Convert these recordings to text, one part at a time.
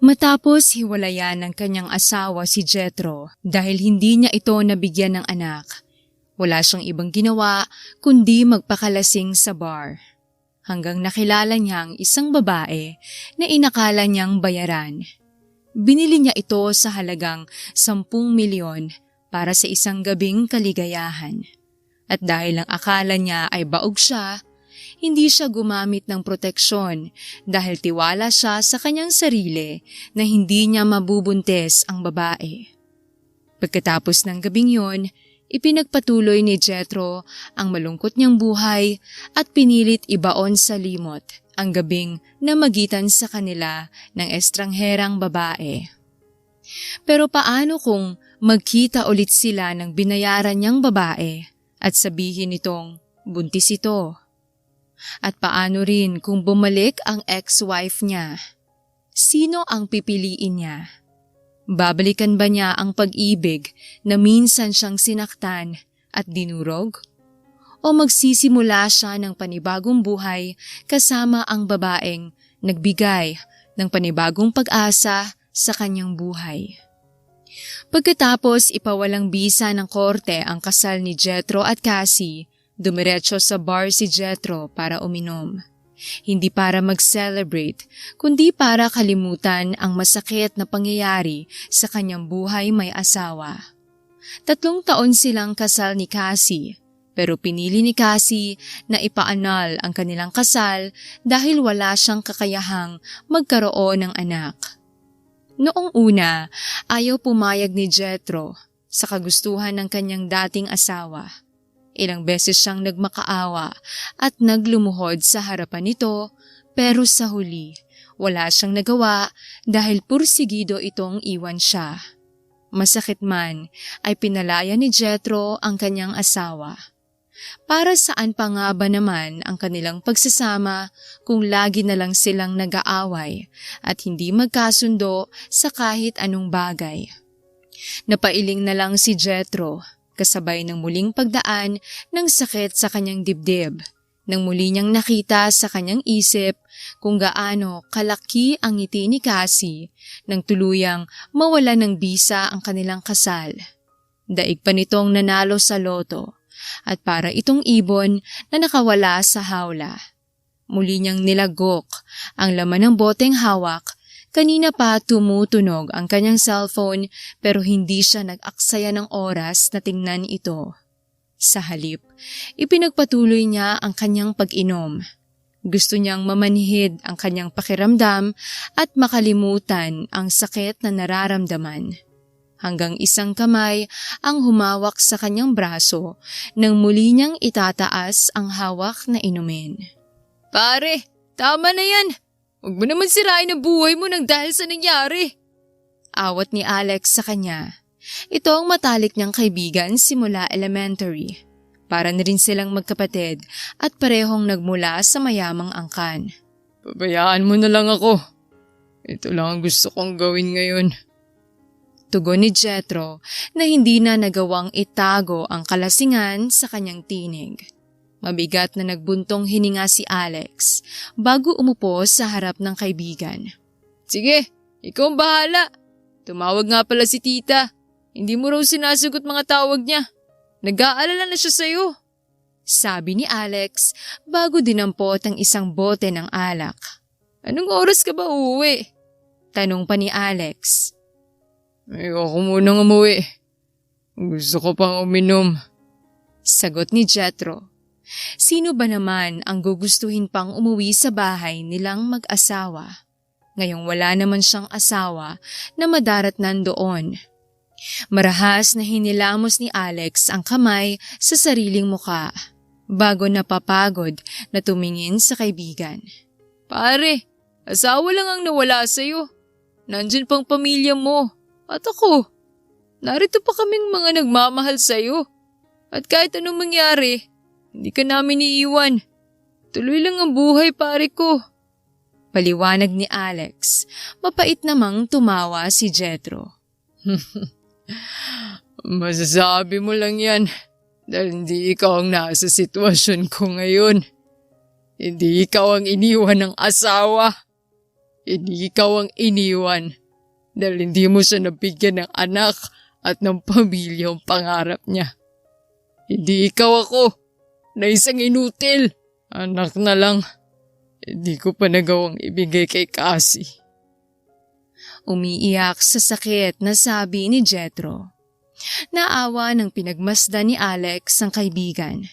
Matapos hiwalayan ng kanyang asawa si Jethro dahil hindi niya ito nabigyan ng anak, wala siyang ibang ginawa kundi magpakalasing sa bar. Hanggang nakilala niya ang isang babae na inakala niyang bayaran. Binili niya ito sa halagang 10 milyon para sa isang gabing kaligayahan. At dahil ang akala niya ay baog siya, hindi siya gumamit ng proteksyon dahil tiwala siya sa kanyang sarili na hindi niya mabubuntis ang babae. Pagkatapos ng gabing yon, ipinagpatuloy ni Jethro ang malungkot niyang buhay at pinilit ibaon sa limot ang gabing namagitan sa kanila ng estrangherang babae. Pero paano kung magkita ulit sila ng binayaran niyang babae at sabihin nitong buntis ito? At paano rin kung bumalik ang ex-wife niya? Sino ang pipiliin niya? Babalikan ba niya ang pag-ibig na minsan siyang sinaktan at dinurog? O magsisimula siya ng panibagong buhay kasama ang babaeng nagbigay ng panibagong pag-asa sa kanyang buhay? Pagkatapos ipawalang bisa ng korte ang kasal ni Jethro at Cassie, dumiretso sa bar si Jethro para uminom. Hindi para mag-celebrate, kundi para kalimutan ang masakit na pangyayari sa kanyang buhay may asawa. 3 taon silang kasal ni Cassie, pero pinili ni Cassie na ipaanal ang kanilang kasal dahil wala siyang kakayahang magkaroon ng anak. Noong una, ayaw pumayag ni Jethro sa kagustuhan ng kanyang dating asawa. Ilang beses siyang nagmakaawa at naglumuhod sa harapan nito, pero sa huli, wala siyang nagawa dahil pursigido itong iwan siya. Masakit man, ay pinalaya ni Jethro ang kanyang asawa. Para saan pa nga ba naman ang kanilang pagsasama kung lagi na lang silang nag-aaway at hindi magkasundo sa kahit anong bagay? Napailing na lang si Jethro, kasabay ng muling pagdaan ng sakit sa kanyang dibdib, nang muli niyang nakita sa kanyang isip kung gaano kalaki ang ngiti ni Cassie nang tuluyang mawala ng bisa ang kanilang kasal. Daig pa nitong nanalo sa loto at para itong ibon na nakawala sa hawla. Muli niyang nilagok ang laman ng boteng hawak. Kanina pa tumutunog ang kanyang cellphone pero hindi siya nag-aksaya ng oras na tingnan ito. Sa halip, ipinagpatuloy niya ang kanyang pag-inom. Gusto niyang mamanhid ang kanyang pakiramdam at makalimutan ang sakit na nararamdaman. Hanggang isang kamay ang humawak sa kanyang braso nang muli niyang itataas ang hawak na inumin. "Pare, tama na yan! Huwag mo naman sirain ang buhay mo nang dahil sa nangyari." Awat ni Alex sa kanya. Ito ang matalik niyang kaibigan simula elementary. Para na rin silang magkapatid at parehong nagmula sa mayamang angkan. "Pabayaan mo na lang ako. Ito lang ang gusto kong gawin ngayon." Tugon ni Jethro na hindi na nagawang itago ang kalasingan sa kanyang tinig. Mabigat na nagbuntong hininga si Alex bago umupo sa harap ng kaibigan. "Sige, ikaw ang bahala. Tumawag nga pala si tita. Hindi mo raw sinasagot mga tawag niya. Nag-aalala na siya sa'yo." Sabi ni Alex bago dinampot ang isang bote ng alak. "Anong oras ka ba uuwi?" Tanong pa ni Alex. "Ayoko munang umuwi. Gusto ko pang uminom." Sagot ni Jethro. Sino ba naman ang gugustuhin pang umuwi sa bahay nilang mag-asawa? Ngayong wala naman siyang asawa na madaratnan doon. Marahas na hinilamos ni Alex ang kamay sa sariling muka bago napapagod na tumingin sa kaibigan. "Pare, asawa lang ang nawala sa'yo. Nandyan pang pamilya mo. At ako, narito pa kaming mga nagmamahal sa'yo. At kahit anong mangyari, hindi ka namin iiwan. Tuloy lang ang buhay, pare ko." Paliwanag ni Alex. Mapait namang tumawa si Jethro. "Masasabi mo lang yan dahil hindi ikaw ang nasa sitwasyon ko ngayon. Hindi ikaw ang iniwan ng asawa. Hindi ikaw ang iniwan dahil hindi mo siya nabigyan ng anak at ng pamilyang pangarap niya. Hindi ikaw ako na isang inutil. Anak na lang. Hindi ko pa nagawang ibigay kay Cassie. Umiiyak sa sakit na sabi ni Jethro. Naawa ng pinagmasdan ni Alex ang kaibigan.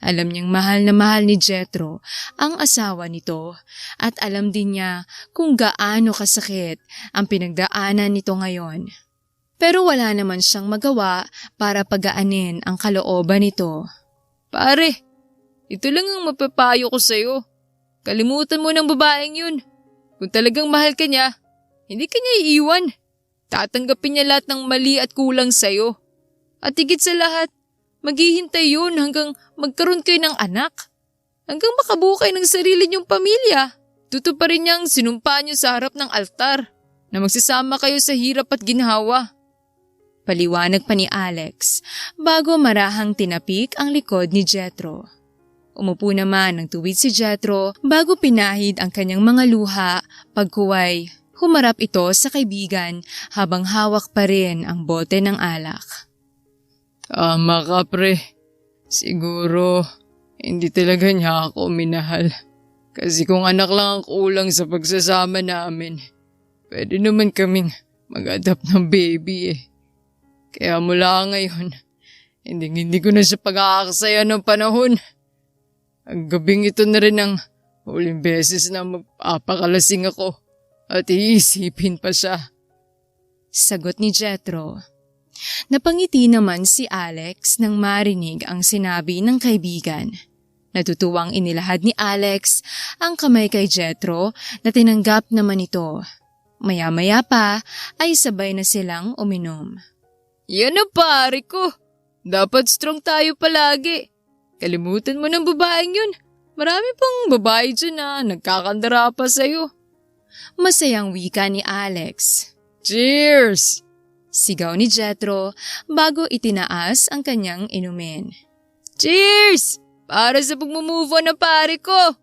Alam niyang mahal na mahal ni Jethro ang asawa nito at alam din niya kung gaano kasakit ang pinagdaanan nito ngayon. Pero wala naman siyang magawa para pagaanin ang kalooban nito. Pare, ito lang ang mapapayo ko sa'yo. Kalimutan mo ng babaeng yun. Kung talagang mahal ka niya, hindi ka niya iiwan. Tatanggapin niya lahat ng mali at kulang sa'yo. At higit sa lahat, maghihintay yun hanggang magkaroon kayo ng anak. Hanggang makabuo kayo ng sarili niyong pamilya. Tutuparin niyang sinumpa niyo sa harap ng altar na magsasama kayo sa hirap at ginhawa. Paliwanag pa ni Alex bago marahang tinapik ang likod ni Jethro. Umupo naman ng tuwid si Jethro bago pinahid ang kanyang mga luha pagkuway. Humarap ito sa kaibigan habang hawak pa rin ang bote ng alak. Tama ka, pre. Siguro, hindi talaga niya ako minahal. Kasi kung anak lang ang kulang sa pagsasama namin, pwede naman kaming mag-adapt ng baby eh. Kaya mula ngayon, hindi ko na siya pag-aaksaya ng panahon. Ang gabing ito na rin ang huling beses na magpapakalasing ako at iisipin pa siya. Sagot ni Jethro. Napangiti naman si Alex nang marinig ang sinabi ng kaibigan. Natutuwang inilahad ni Alex ang kamay kay Jethro na tinanggap naman ito. Maya-maya pa ay sabay na silang uminom. Yan na pare ko. Dapat strong tayo palagi. Kalimutan mo ng babaeng yun. Marami pang babae dyan na nagkakandara pa sa'yo. Masayang wika ni Alex. Cheers! Sigaw ni Jethro bago itinaas ang kanyang inumin. Cheers! Para sa pagmumove on na pare ko!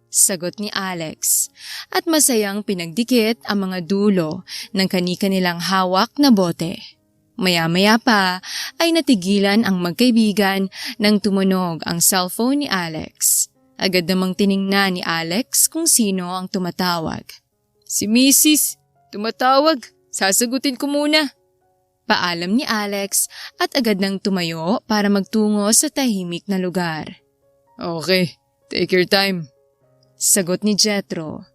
Sagot ni Alex at masayang pinagdikit ang mga dulo ng kani-kanilang hawak na bote. Maya-maya pa ay natigilan ang magkaibigan nang tumunog ang cellphone ni Alex. Agad namang tiningnan ni Alex kung sino ang tumatawag. Si Mrs. Tumatawag. Sasagutin ko muna. Paalam ni Alex at agad nang tumayo para magtungo sa tahimik na lugar. Okay, take your time. Sagot ni Jethro.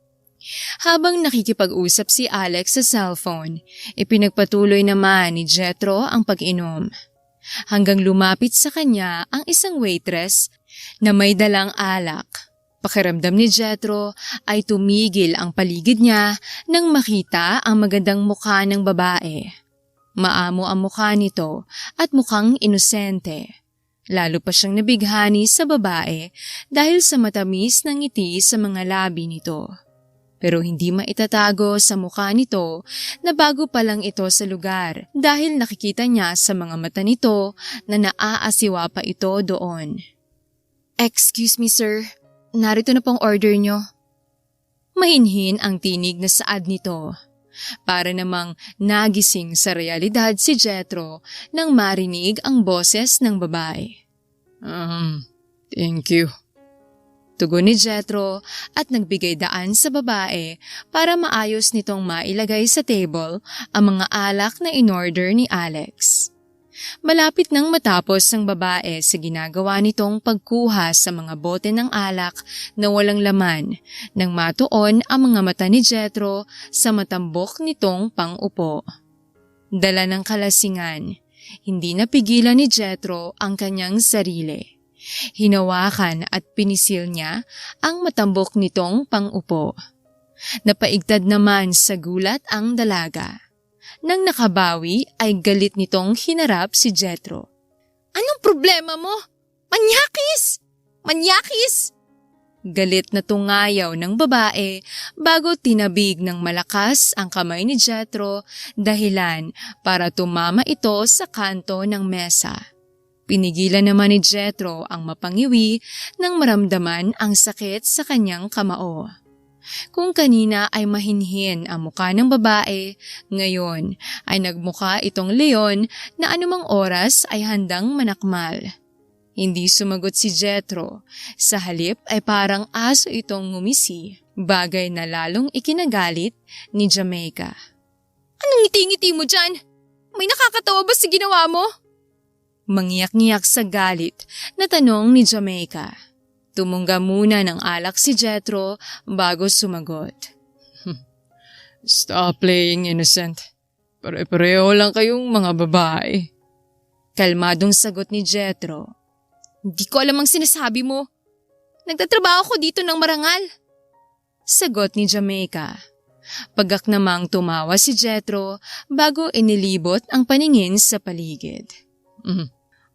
Habang nakikipag-usap si Alex sa cellphone, ipinagpatuloy naman ni Jethro ang pag-inom. Hanggang lumapit sa kanya ang isang waitress na may dalang alak. Pakiramdam ni Jethro ay tumigil ang paligid niya nang makita ang magandang mukha ng babae. Maamo ang mukha nito at mukhang inosente. Lalo pa siyang nabighani sa babae dahil sa matamis na ngiti sa mga labi nito. Pero hindi maitatago sa mukha nito na bago pa lang ito sa lugar dahil nakikita niya sa mga mata nito na naaasiwa pa ito doon. "Excuse me sir, narito na pong order nyo." Mahinhin ang tinig na saad nito. Para namang nagising sa realidad si Jethro nang marinig ang boses ng babae. Thank you. Tugon ni Jethro at nagbigay daan sa babae para maayos nitong mailagay sa table ang mga alak na inorder ni Alex. Malapit nang matapos ang babae sa ginagawa nitong pagkuha sa mga bote ng alak na walang laman nang matuon ang mga mata ni Jethro sa matambok nitong pang-upo. Dala ng kalasingan, hindi napigilan ni Jethro ang kanyang sarili. Hinawakan at pinisil niya ang matambok nitong pang-upo. Napaigtad naman sa gulat ang dalaga. Nang nakabawi ay galit nitong hinarap si Jethro. "Anong problema mo? Manyakis! Manyakis!" Galit na tungayaw ng babae bago tinabig ng malakas ang kamay ni Jethro dahilan para tumama ito sa kanto ng mesa. Pinigilan naman ni Jethro ang mapangiwi nang maramdaman ang sakit sa kanyang kamao. Kung kanina ay mahinhin ang mukha ng babae, ngayon ay nagmukha itong leon na anumang oras ay handang manakmal. Hindi sumagot si Jethro. Sa halip ay parang aso itong ngumisi, bagay na lalong ikinagalit ni Jamaica. Anong ngiti-ngiti mo dyan? May nakakatawa ba sa ginawa mo? Mangyak-ngiyak sa galit na tanong ni Jamaica. Tumunga muna ng alak si Jethro bago sumagot. Stop playing innocent. Pare-pareho lang kayong mga babae. Kalmadong sagot ni Jethro. Hindi ko alam ang sinasabi mo. Nagtatrabaho ko dito ng marangal. Sagot ni Jamaica. Pagak namang tumawa si Jethro bago inilibot ang paningin sa paligid.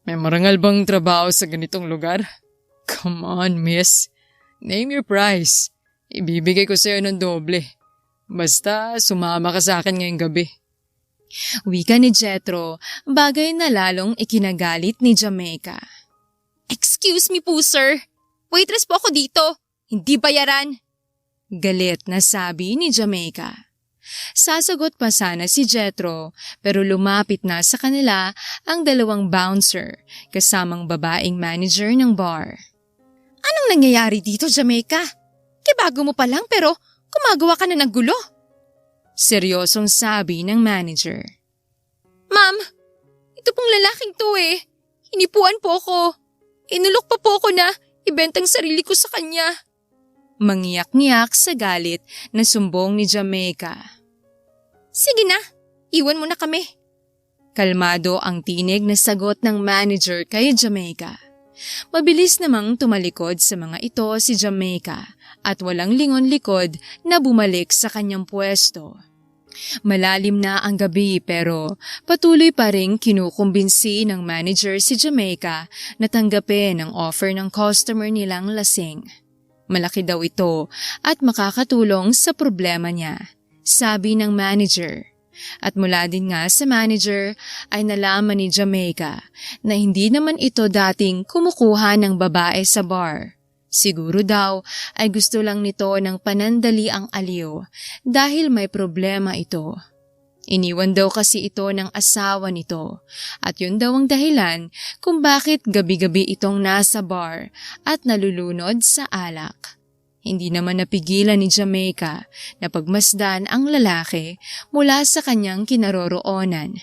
May marangal bang trabaho sa ganitong lugar? Come on, miss. Name your price. Ibibigay ko sa'yo ng doble. Basta sumama ka sa akin ngayong gabi. Wika ni Jethro, bagay na lalong ikinagalit ni Jamaica. Excuse me po, sir. Waitress po ako dito. Hindi bayaran. Galit na sabi ni Jamaica. Sasagot pa sana si Jethro pero lumapit na sa kanila ang dalawang bouncer kasamang babaeng manager ng bar. Anong nangyayari dito, Jamaica? Kibago mo pa lang pero gumagawa ka na ng gulo. Seryosong sabi ng manager. Ma'am, ito pong lalaking to eh. Hinipuan po ko. Inulok pa po ako na ibentang sarili ko sa kanya. Mangyak-ngiyak sa galit na sumbong ni Jamaica. Sige na, iwan mo na kami. Kalmado ang tinig na sagot ng manager kay Jamaica. Mabilis namang tumalikod sa mga ito si Jamaica at walang lingon-likod na bumalik sa kanyang pwesto. Malalim na ang gabi pero patuloy pa ring kinukumbinsi ng manager si Jamaica na tanggapin ang offer ng customer nilang lasing. Malaki daw ito at makakatulong sa problema niya, sabi ng manager. At mula din nga sa manager ay nalaman ni Jamaica na hindi naman ito dating kumukuha ng babae sa bar. Siguro daw ay gusto lang nito ng panandali ang aliw dahil may problema ito. Iniwan daw kasi ito ng asawa nito at yun daw ang dahilan kung bakit gabi-gabi itong nasa bar at nalulunod sa alak. Hindi naman napigilan ni Jamaica na pagmasdan ang lalaki mula sa kanyang kinaroroonan.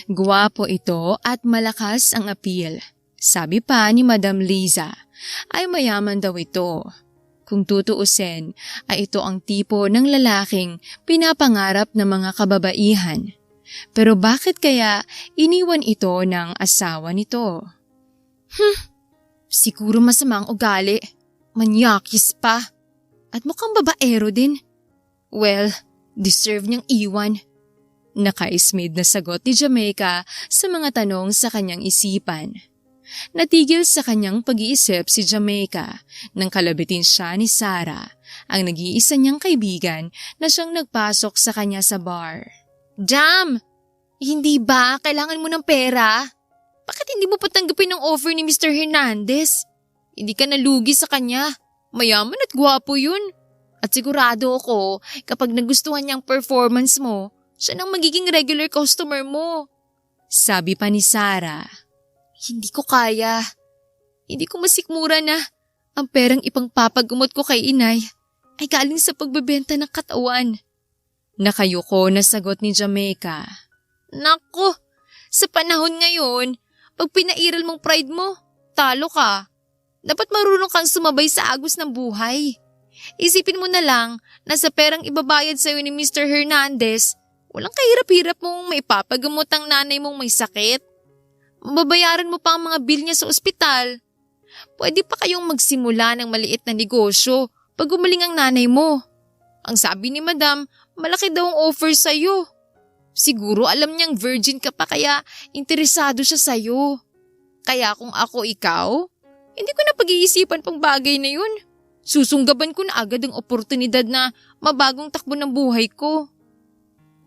Guwapo ito at malakas ang appeal. Sabi pa ni Madam Liza, ay mayaman daw ito. Kung tutuusin, ay ito ang tipo ng lalaking pinapangarap ng mga kababaihan. Pero bakit kaya iniwan ito ng asawa nito? Siguro masama ang ugali. Manyakis pa. At mukhang babaero din. Well, deserve niyang iwan. Nakaismid na sagot ni Jamaica sa mga tanong sa kanyang isipan. Natigil sa kanyang pag-iisip si Jamaica nang kalabitin siya ni Sarah, ang nag-iisa niyang kaibigan na siyang nagpasok sa kanya sa bar. Jam! Hindi ba kailangan mo ng pera? Bakit hindi mo patanggapin ang offer ni Mr. Hernandez? Hindi ka nalugi sa kanya. Mayaman at gwapo yun. At sigurado ako kapag nagustuhan niyang performance mo, siya nang magiging regular customer mo. Sabi pa ni Sarah. Hindi ko kaya. Hindi ko masikmura na ang perang ipangpapagamot ko kay inay ay galing sa pagbebenta ng katawan. Nakayuko na sagot ni Jamaica. Nako, sa panahon ngayon, pag pinairal mong pride mo, talo ka. Dapat marunong kang sumabay sa agos ng buhay. Isipin mo na lang na sa perang ibabayad sa'yo ni Mr. Hernandez, walang kahirap-hirap mong maipapagamot ang nanay mong may sakit. Mababayaran mo pa ang mga bill niya sa ospital. Pwede pa kayong magsimula ng maliit na negosyo pag gumaling ang nanay mo. Ang sabi ni Madam, malaki daw ang offer sa'yo. Siguro alam niyang virgin ka pa kaya interesado siya sa'yo. Kaya kung ako ikaw, hindi ko na pag-iisipan pang bagay na yun. Susunggaban ko na agad ang oportunidad na mabagong takbo ng buhay ko.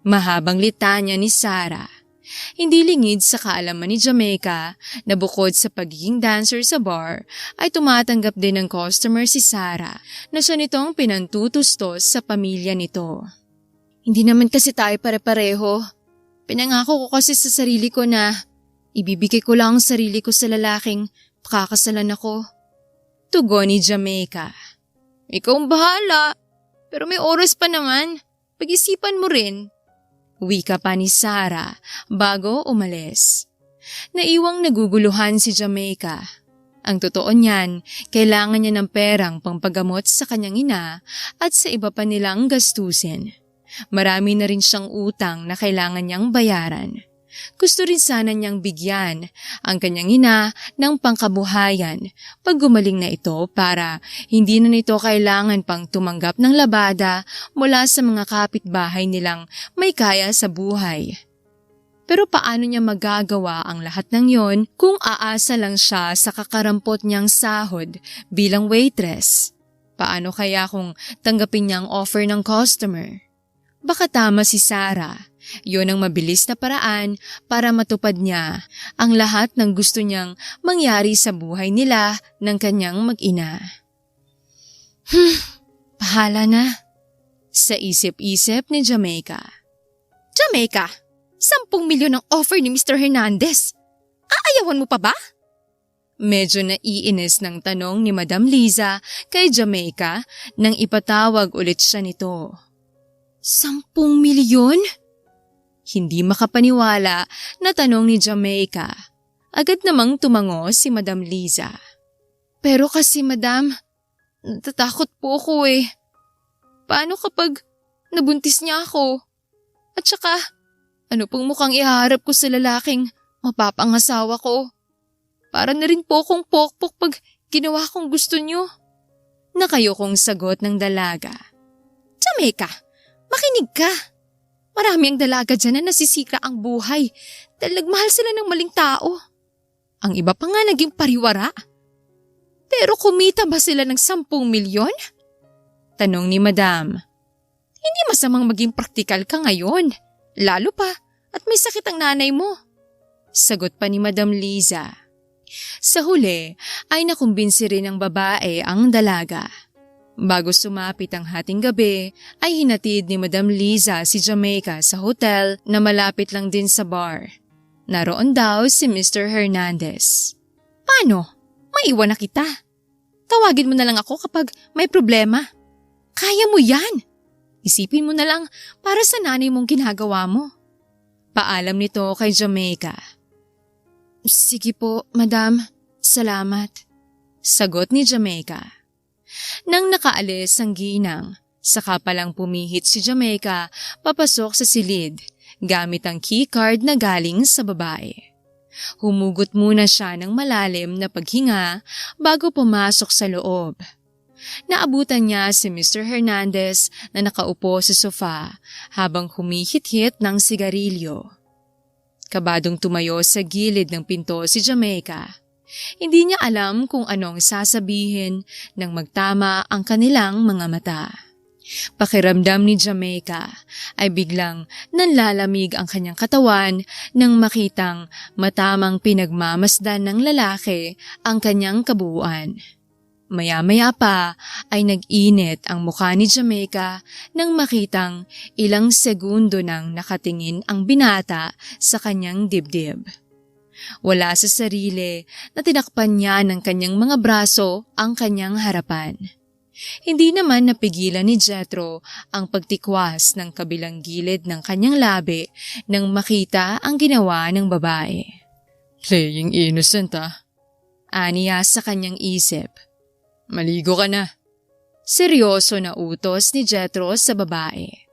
Mahabang litanya ni Sarah. Hindi lingid sa kaalaman ni Jamaica na bukod sa pagiging dancer sa bar, ay tumatanggap din ng customer si Sarah na siya nitong pinantutustos sa pamilya nito. Hindi naman kasi tayo pare-pareho. Pinangako ko kasi sa sarili ko na ibibigay ko lang ang sarili ko sa lalaking pakakasalan ako. Tugon ni Jamaica. Ikaw ang bahala, pero may oras pa naman. Pag-isipan mo rin. Wika pa ni Sarah bago umalis. Naiwang naguguluhan si Jamaica. Ang totoo niyan, kailangan niya ng perang pangpagamot sa kanyang ina at sa iba pa nilang gastusin. Marami na rin siyang utang na kailangan niyang bayaran. Gusto rin sana niyang bigyan ang kanyang ina ng pangkabuhayan pag gumaling na ito para hindi na nito kailangan pang tumanggap ng labada mula sa mga kapitbahay nilang may kaya sa buhay. Pero paano niya magagawa ang lahat ng yon kung aasa lang siya sa kakarampot niyang sahod bilang waitress? Paano kaya kung tanggapin niya ang offer ng customer? Baka tama si Sarah. Yun ang mabilis na paraan para matupad niya ang lahat ng gusto niyang mangyari sa buhay nila ng kanyang mag-ina. Bahala na. Sa isip-isip ni Jamaica. Jamaica, 10 milyon ang offer ni Mr. Hernandez. Aayawan mo pa ba? Medyo naiinis ng tanong ni Madam Liza kay Jamaica nang ipatawag ulit siya nito. 10 milyon? Hindi makapaniwala na tanong ni Jamaica. Agad namang tumango si Madam Liza. Pero kasi Madam, natatakot po ako eh. Paano kapag nabuntis niya ako? At saka, ano pong mukhang ihaharap ko sa lalaking mapapangasawa ko? Para na rin po akong pokpok pag ginawa kong gusto niyo. Nakayokong sagot ng dalaga. Jamaica, makinig ka. Marami ang dalaga dyan na nasisira ang buhay dahil nagmahal sila ng maling tao. Ang iba pa nga naging pariwara. Pero kumita ba sila ng 10 milyon? Tanong ni Madam. Hindi masamang maging praktikal ka ngayon, lalo pa at may sakit ang nanay mo. Sagot pa ni Madam Liza. Sa huli ay nakumbinsi rin ng babae ang dalaga. Bago sumapit ang hating gabi, ay hinatid ni Madam Liza si Jamaica sa hotel na malapit lang din sa bar. Naroon daw si Mr. Hernandez. Paano? Maiwan na kita. Tawagin mo na lang ako kapag may problema. Kaya mo yan. Isipin mo na lang para sa nanay mong ginagawa mo. Paalam nito kay Jamaica. Sige po, Madam. Salamat. Sagot ni Jamaica. Nang nakaalis ang ginang, saka palang pumihit si Jamaica papasok sa silid gamit ang keycard na galing sa babae. Humugot muna siya ng malalim na paghinga bago pumasok sa loob. Naabutan niya si Mr. Hernandez na nakaupo sa sofa habang humihit-hit ng sigarilyo. Kabadong tumayo sa gilid ng pinto si Jamaica. Hindi niya alam kung anong sasabihin nang magtama ang kanilang mga mata. Pakiramdam ni Jamaica ay biglang nanlalamig ang kanyang katawan nang makitang matamang pinagmamasdan ng lalaki ang kanyang kabuuan. Maya-maya pa ay nag-init ang mukha ni Jamaica nang makitang ilang segundo nang nakatingin ang binata sa kanyang dibdib. Wala sa sarili na tinakpan niya ng kanyang mga braso ang kanyang harapan. Hindi naman napigilan ni Jethro ang pagtikwas ng kabilang gilid ng kanyang labi nang makita ang ginawa ng babae. Playing innocent Aniya sa kanyang isip. Maligo ka na. Seryoso na utos ni Jethro sa babae.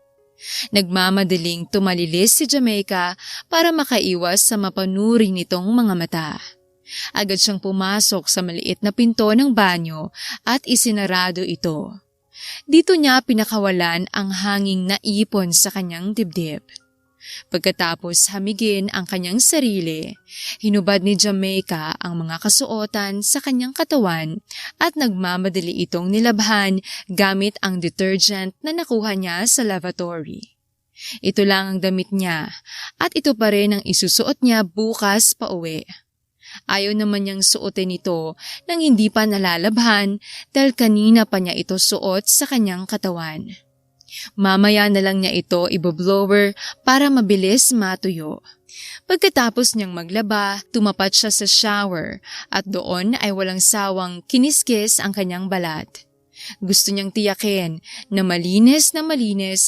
Nagmamadaling tumalilis si Jamaica para makaiwas sa mapanuri nitong mga mata. Agad siyang pumasok sa maliit na pinto ng banyo at isinarado ito. Dito niya pinakawalan ang hanging naipon sa kanyang dibdib. Pagkatapos hamigin ang kanyang sarili, hinubad ni Jamaica ang mga kasuotan sa kanyang katawan at nagmamadali itong nilabhan gamit ang detergent na nakuha niya sa lavatory. Ito lang ang damit niya at ito pa rin ang isusuot niya bukas pa uwi. Ayaw naman niyang suotin ito nang hindi pa nalalabhan dahil kanina pa niya ito suot sa kanyang katawan. Mamaya na lang niya ito iboblower para mabilis matuyo. Pagkatapos niyang maglaba, tumapat siya sa shower at doon ay walang sawang kiniskis ang kanyang balat. Gusto niyang tiyakin na malinis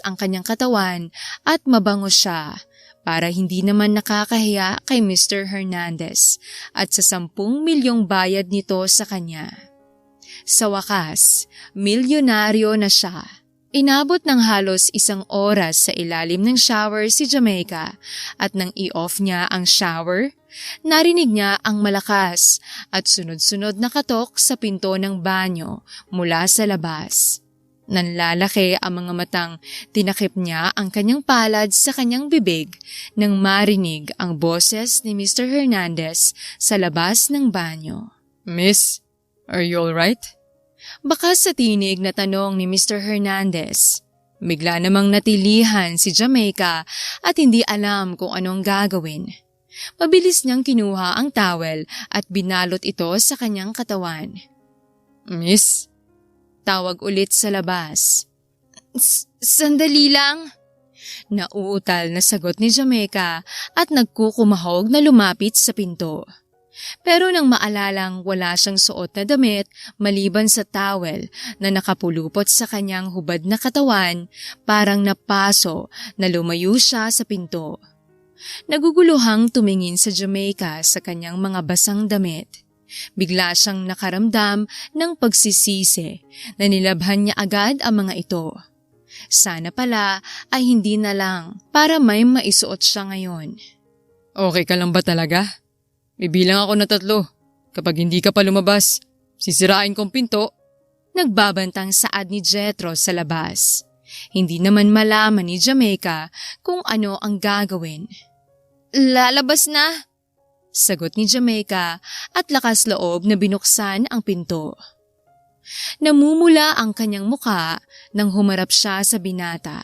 ang kanyang katawan at mabango siya para hindi naman nakakahiya kay Mr. Hernandez at sa 10 milyong bayad nito sa kanya. Sa wakas, milyonaryo na siya. Inabot ng halos 1 oras sa ilalim ng shower si Jamaica at nang i-off niya ang shower, narinig niya ang malakas at sunod-sunod na katok sa pinto ng banyo mula sa labas. Nanlalaki ang mga matang tinakip niya ang kanyang palad sa kanyang bibig nang marinig ang boses ni Mr. Hernandez sa labas ng banyo. Miss, are you alright? Bakas sa tinig na tanong ni Mr. Hernandez. Bigla namang natilihan si Jamaica at hindi alam kung anong gagawin. Mabilis niyang kinuha ang towel at binalot ito sa kanyang katawan. Miss? Tawag ulit sa labas. Sandali lang. Nauutal na sagot ni Jamaica at nagkukumahog na lumapit sa pinto. Pero nang maalalang wala siyang suot na damit maliban sa towel na nakapulupot sa kanyang hubad na katawan, parang napaso na lumayo siya sa pinto. Naguguluhang tumingin sa Jamaica sa kanyang mga basang damit. Bigla siyang nakaramdam ng pagsisisi na nilabhan niya agad ang mga ito. Sana pala ay hindi na lang para may maisuot siya ngayon. Okay ka lang ba talaga? Bibilang ako na 3. Kapag hindi ka pa lumabas, sisirain kong pinto. Nagbabantang saad ni Jethro sa labas. Hindi naman malaman ni Jamaica kung ano ang gagawin. Lalabas na, sagot ni Jamaica at lakas loob na binuksan ang pinto. Namumula ang kanyang muka nang humarap siya sa binata.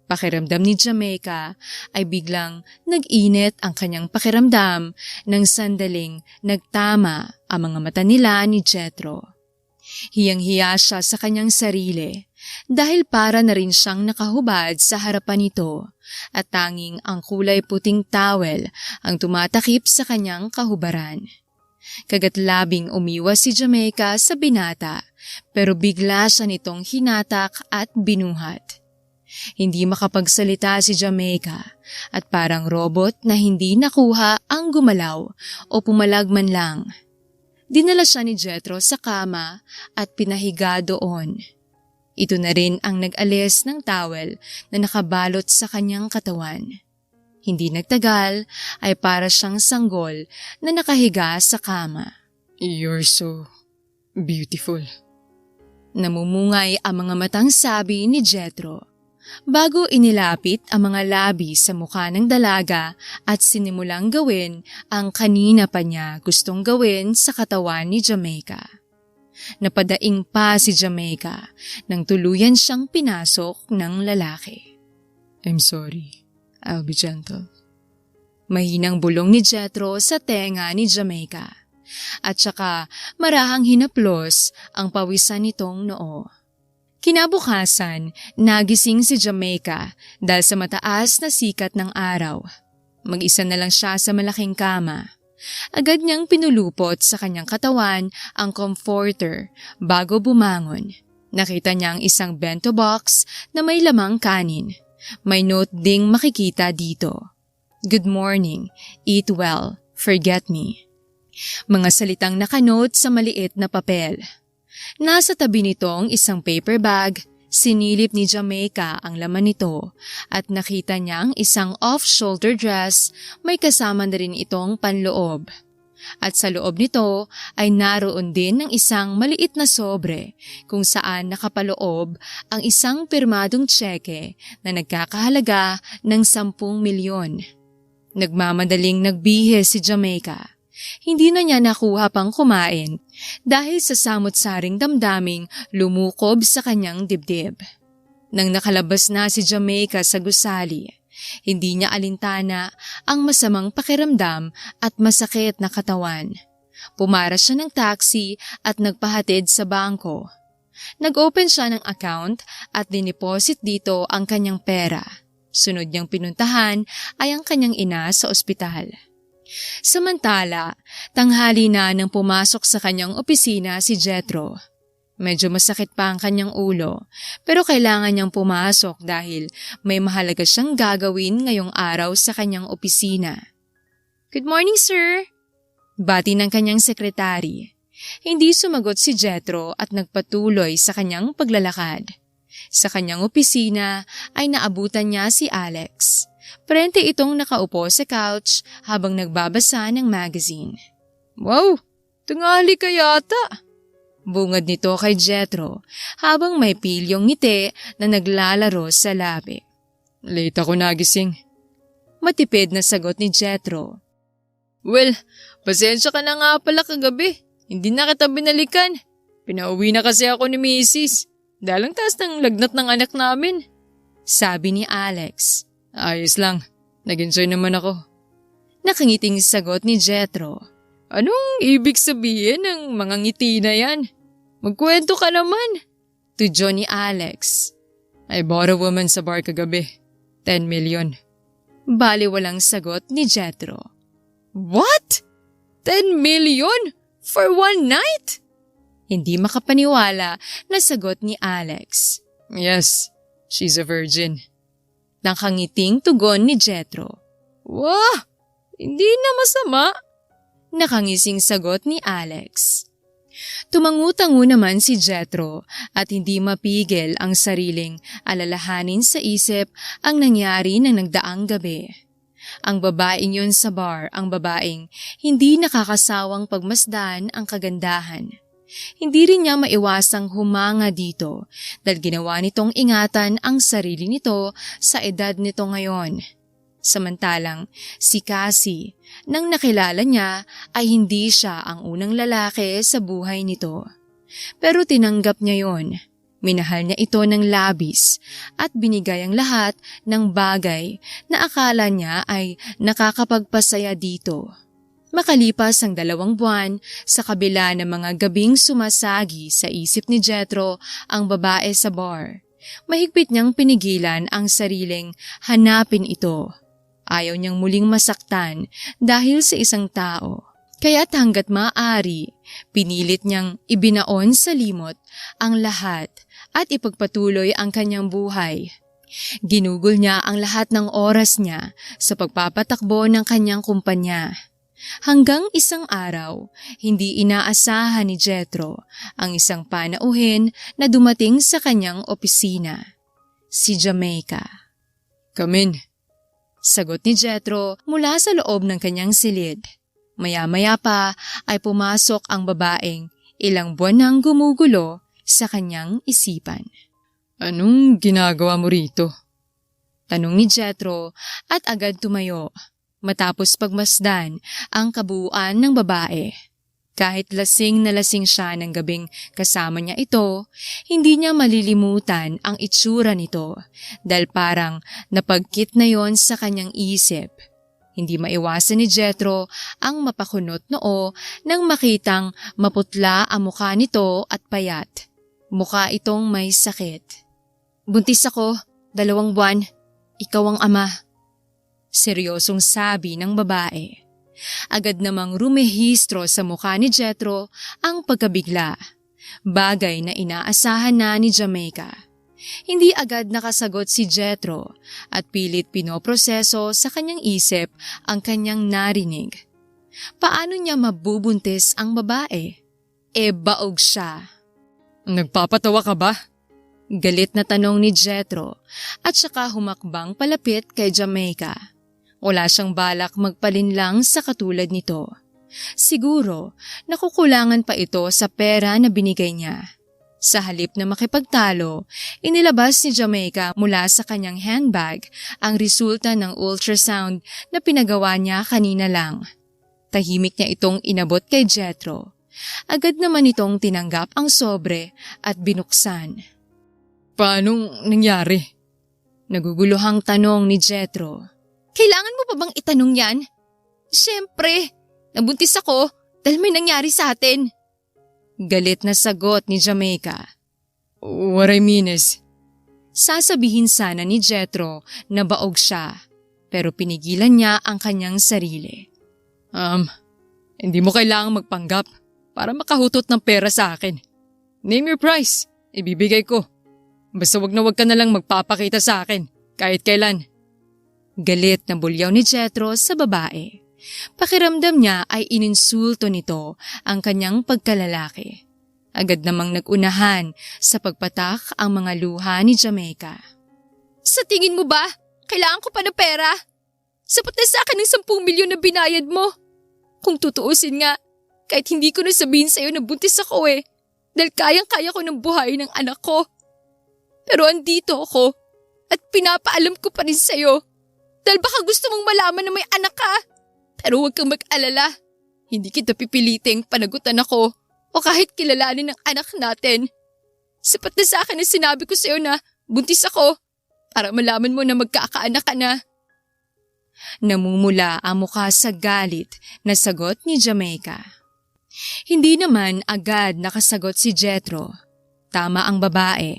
Pakiramdam ni Jamaica ay biglang nag-init ang kanyang pakiramdam nang sandaling nagtama ang mga mata nila ni Jethro. Hiyang-hiya siya sa kanyang sarili dahil para na rin siyang nakahubad sa harapan nito at tanging ang kulay puting towel ang tumatakip sa kanyang kahubaran. Kagatlabing umiwas si Jamaica sa binata pero bigla siya nitong hinatak at binuhat. Hindi makapagsalita si Jamaica at parang robot na hindi nakuha ang gumalaw o pumalag man lang. Dinala siya ni Jethro sa kama at pinahiga doon. Ito na rin ang nag-alis ng towel na nakabalot sa kanyang katawan. Hindi nagtagal ay para siyang sanggol na nakahiga sa kama. You're so beautiful. Namumungay ang mga matang sabi ni Jethro. Bago inilapit ang mga labi sa mukha ng dalaga at sinimulang gawin ang kanina pa niya gustong gawin sa katawan ni Jamaica. Napadaing pa si Jamaica nang tuluyan siyang pinasok ng lalaki. I'm sorry. I'll be gentle. Mahinang bulong ni Jethro sa tenga ni Jamaica at saka marahang hinaplos ang pawisan nitong noo. Kinabukasan, nagising si Jamaica dahil sa mataas na sikat ng araw. Mag-isa na lang siya sa malaking kama. Agad niyang pinulupot sa kanyang katawan ang comforter bago bumangon. Nakita niya ang isang bento box na may lamang kanin. May note ding makikita dito. Good morning, eat well, forget me. Mga salitang nakanote sa maliit na papel. Nasa tabi nitong isang paper bag, sinilip ni Jamaica ang laman nito at nakita niyang isang off-shoulder dress, may kasama na rin itong panloob. At sa loob nito ay naroon din ng isang maliit na sobre kung saan nakapaloob ang isang pirmadong tseke na nagkakahalaga ng 10 milyon. Nagmamadaling nagbihis si Jamaica. Hindi na niya nakuha pang kumain dahil sa samot-saring damdaming lumukob sa kanyang dibdib. Nang nakalabas na si Jamaica sa gusali, hindi niya alintana ang masamang pakiramdam at masakit na katawan. Pumara siya ng taxi at nagpahatid sa bangko. Nag-open siya ng account at diniposit dito ang kanyang pera. Sunod niyang pinuntahan ay ang kanyang ina sa ospital. Samantala, tanghali na nang pumasok sa kanyang opisina si Jethro. Medyo masakit pa ang kanyang ulo, pero kailangan niyang pumasok dahil may mahalaga siyang gagawin ngayong araw sa kanyang opisina. "Good morning, sir!" Bati ng kanyang sekretary. Hindi sumagot si Jethro at nagpatuloy sa kanyang paglalakad. Sa kanyang opisina ay naabutan niya si Alex. Prente itong nakaupo sa couch habang nagbabasa ng magazine. "Wow! Tanghali ka yata!" Bungad nito kay Jethro habang may pilyong ngiti na naglalaro sa labi. "Late ako nagising." Matipid na sagot ni Jethro. "Well, pasensya ka na nga pala kagabi. Hindi na kita binalikan. Pinauwi na kasi ako ni Mrs. Dahil ang taas ng lagnat ng anak namin." Sabi ni Alex. "Ayos lang. Nag-enjoy naman ako." Nakangiting sagot ni Jethro. "Anong ibig sabihin ng mga ngiti na yan? Magkwento ka naman." Tudyo ni Alex. "I bought a woman sa bar kagabi. 10 million. Bali walang sagot ni Jethro. "What? 10 million? For one night?" Hindi makapaniwala na sagot ni Alex. "Yes, she's a virgin." Nakangiting tugon ni Jethro. "Wah! Hindi na masama." Nakangising sagot ni Alex. Tumangu-tango naman si Jethro at hindi mapigil ang sariling alalahanin sa isip ang nangyari ng nagdaang gabi. Ang babaeng yun sa bar, ang babaeng hindi nakakasawang pagmasdan ang kagandahan. Hindi rin niya maiwasang humanga dito dahil ginawa nitong ingatan ang sarili nito sa edad nito ngayon. Samantalang si Cassie, nang nakilala niya ay hindi siya ang unang lalaki sa buhay nito. Pero tinanggap niya yon. Minahal niya ito ng labis at binigay ang lahat ng bagay na akala niya ay nakakapagpasaya dito. Makalipas ang 2 buwan, sa kabila ng mga gabing sumasagi sa isip ni Jethro ang babae sa bar, mahigpit niyang pinigilan ang sariling hanapin ito. Ayaw niyang muling masaktan dahil sa isang tao. Kaya't hanggat maaari, pinilit niyang ibinaon sa limot ang lahat at ipagpatuloy ang kanyang buhay. Ginugol niya ang lahat ng oras niya sa pagpapatakbo ng kanyang kumpanya. Hanggang isang araw, hindi inaasahan ni Jethro ang isang panauhin na dumating sa kanyang opisina. Si Jamaica. "Come in." Sagot ni Jethro mula sa loob ng kanyang silid. Maya-maya pa ay pumasok ang babaeng ilang buwan nang gumugulo sa kanyang isipan. "Anong ginagawa mo rito?" Tanong ni Jethro at agad tumayo matapos pagmasdan ang kabuuan ng babae. Kahit lasing na lasing siya ng gabing kasama niya ito, hindi niya malilimutan ang itsura nito dahil parang napagkit na yon sa kanyang isip. Hindi maiwasan ni Jethro ang mapakunot noo nang makitang maputla ang mukha nito at payat. Mukha itong may sakit. "Buntis ako, 2 buwan. Ikaw ang ama." Seryosong sabi ng babae. Agad namang rumehistro sa mukha ni Jethro ang pagkabigla. Bagay na inaasahan na ni Jamaica. Hindi agad nakasagot si Jethro at pilit pinoproseso sa kanyang isip ang kanyang narinig. Paano niya mabubuntis ang babae? Baog siya. "Nagpapatawa ka ba?" Galit na tanong ni Jethro at saka humakbang palapit kay Jamaica. Wala siyang balak magpalinlang sa katulad nito. Siguro, nakukulangan pa ito sa pera na binigay niya. Sa halip na makipagtalo, inilabas ni Jamaica mula sa kanyang handbag ang resulta ng ultrasound na pinagawa niya kanina lang. Tahimik niya itong inabot kay Jethro. Agad naman itong tinanggap ang sobre at binuksan. Paanong nangyari? Naguguluhang tanong ni Jethro. Kailangan mo pa bang itanong yan? Siyempre, nabuntis ako dahil may nangyari sa atin. Galit na sagot ni Jamaica. What I mean is, Sasabihin sana ni Jethro na baog siya, pero pinigilan niya ang kanyang sarili. hindi mo kailangang magpanggap para makahutot ng pera sa akin. Name your price, ibibigay ko. Basta wag ka na lang magpapakita sa akin, kahit kailan. Galit na bulyaw ni Jethro sa babae. Pakiramdam niya ay ininsulto nito ang kanyang pagkalalaki. Agad namang nagunahan sa pagpatak ang mga luha ni Jamaica. Sa tingin mo ba, kailangan ko pa ng pera? Sapat na sa akin ng 10 milyon na binayad mo. Kung tutuusin nga, kahit hindi ko na sabihin sa'yo na buntis ako dahil kayang-kaya ko ng buhay ng anak ko. Pero andito ako at pinapaalam ko pa rin sa'yo dahil baka gusto mong malaman na may anak ka. Pero huwag kang mag-alala, hindi kita pipiliting panagutan ako o kahit kilalanin ng anak natin. Sapat na sa akin na sinabi ko sa'yo na buntis ako para malaman mo na magkakaanak ka na. Namumula ang mukha sa galit na sagot ni Jamaica. Hindi naman agad nakasagot si Jethro. Tama ang babae.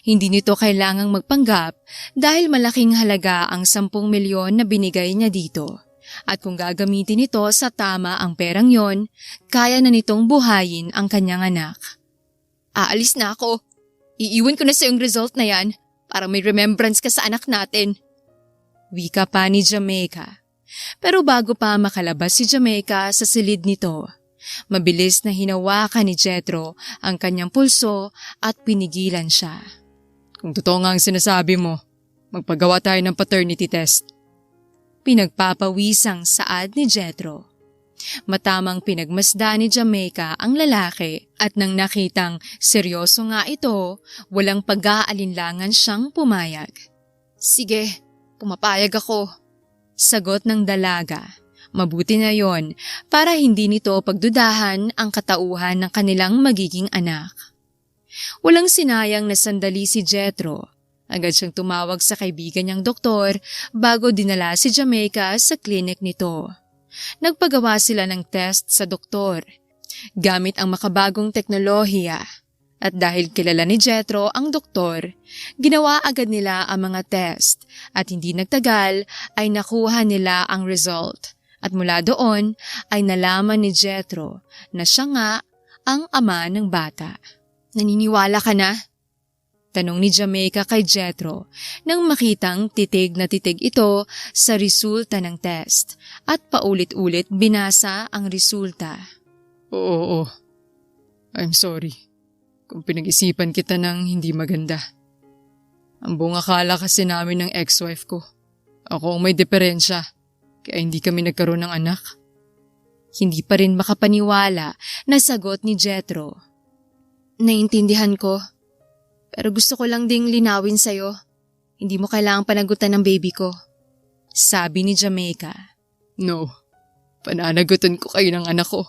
Hindi nito kailangang magpanggap dahil malaking halaga ang 10 milyon na binigay niya dito. At kung gagamitin nito sa tama ang perang yon, kaya na nitong buhayin ang kanyang anak. Aalis na ako. Iiwan ko na sa yung result na yan para may remembrance ka sa anak natin. Wika pa ni Jamaica. Pero bago pa makalabas si Jamaica sa silid nito, mabilis na hinawakan ni Jethro ang kanyang pulso at pinigilan siya. Kung totoo nga ang sinasabi mo, magpagawa tayo ng paternity test. Pinagpapawisang saad ni Jethro. Matamang pinagmasdan ni Jamaica ang lalaki at nang nakitang seryoso nga ito, walang pag-aalinlangan siyang pumayag. Sige, pumapayag ako. Sagot ng dalaga. Mabuti na yon para hindi nito pagdudahan ang katauhan ng kanilang magiging anak. Walang sinayang na sandali si Jethro. Agad siyang tumawag sa kaibigan niyang doktor bago dinala si Jamaica sa klinik nito. Nagpagawa sila ng test sa doktor gamit ang makabagong teknolohiya. At dahil kilala ni Jethro ang doktor, ginawa agad nila ang mga test at hindi nagtagal ay nakuha nila ang result. At mula doon ay nalaman ni Jethro na siya nga ang ama ng bata. Naniniwala ka na? Tanong ni Jamaica kay Jethro nang makitang titig na titig ito sa resulta ng test at paulit-ulit binasa ang resulta. Oo. I'm sorry kung pinag-isipan kita ng hindi maganda. Ang buong akala kasi namin ng ex-wife ko. Ako ang may diferensya, kaya hindi kami nagkaroon ng anak. Hindi pa rin makapaniwala na sagot ni Jethro. Naintindihan ko. Pero gusto ko lang ding linawin sa'yo. Hindi mo kailangang panagutan ng baby ko. Sabi ni Jamaica. No, pananagutan ko kayo ng anak ko.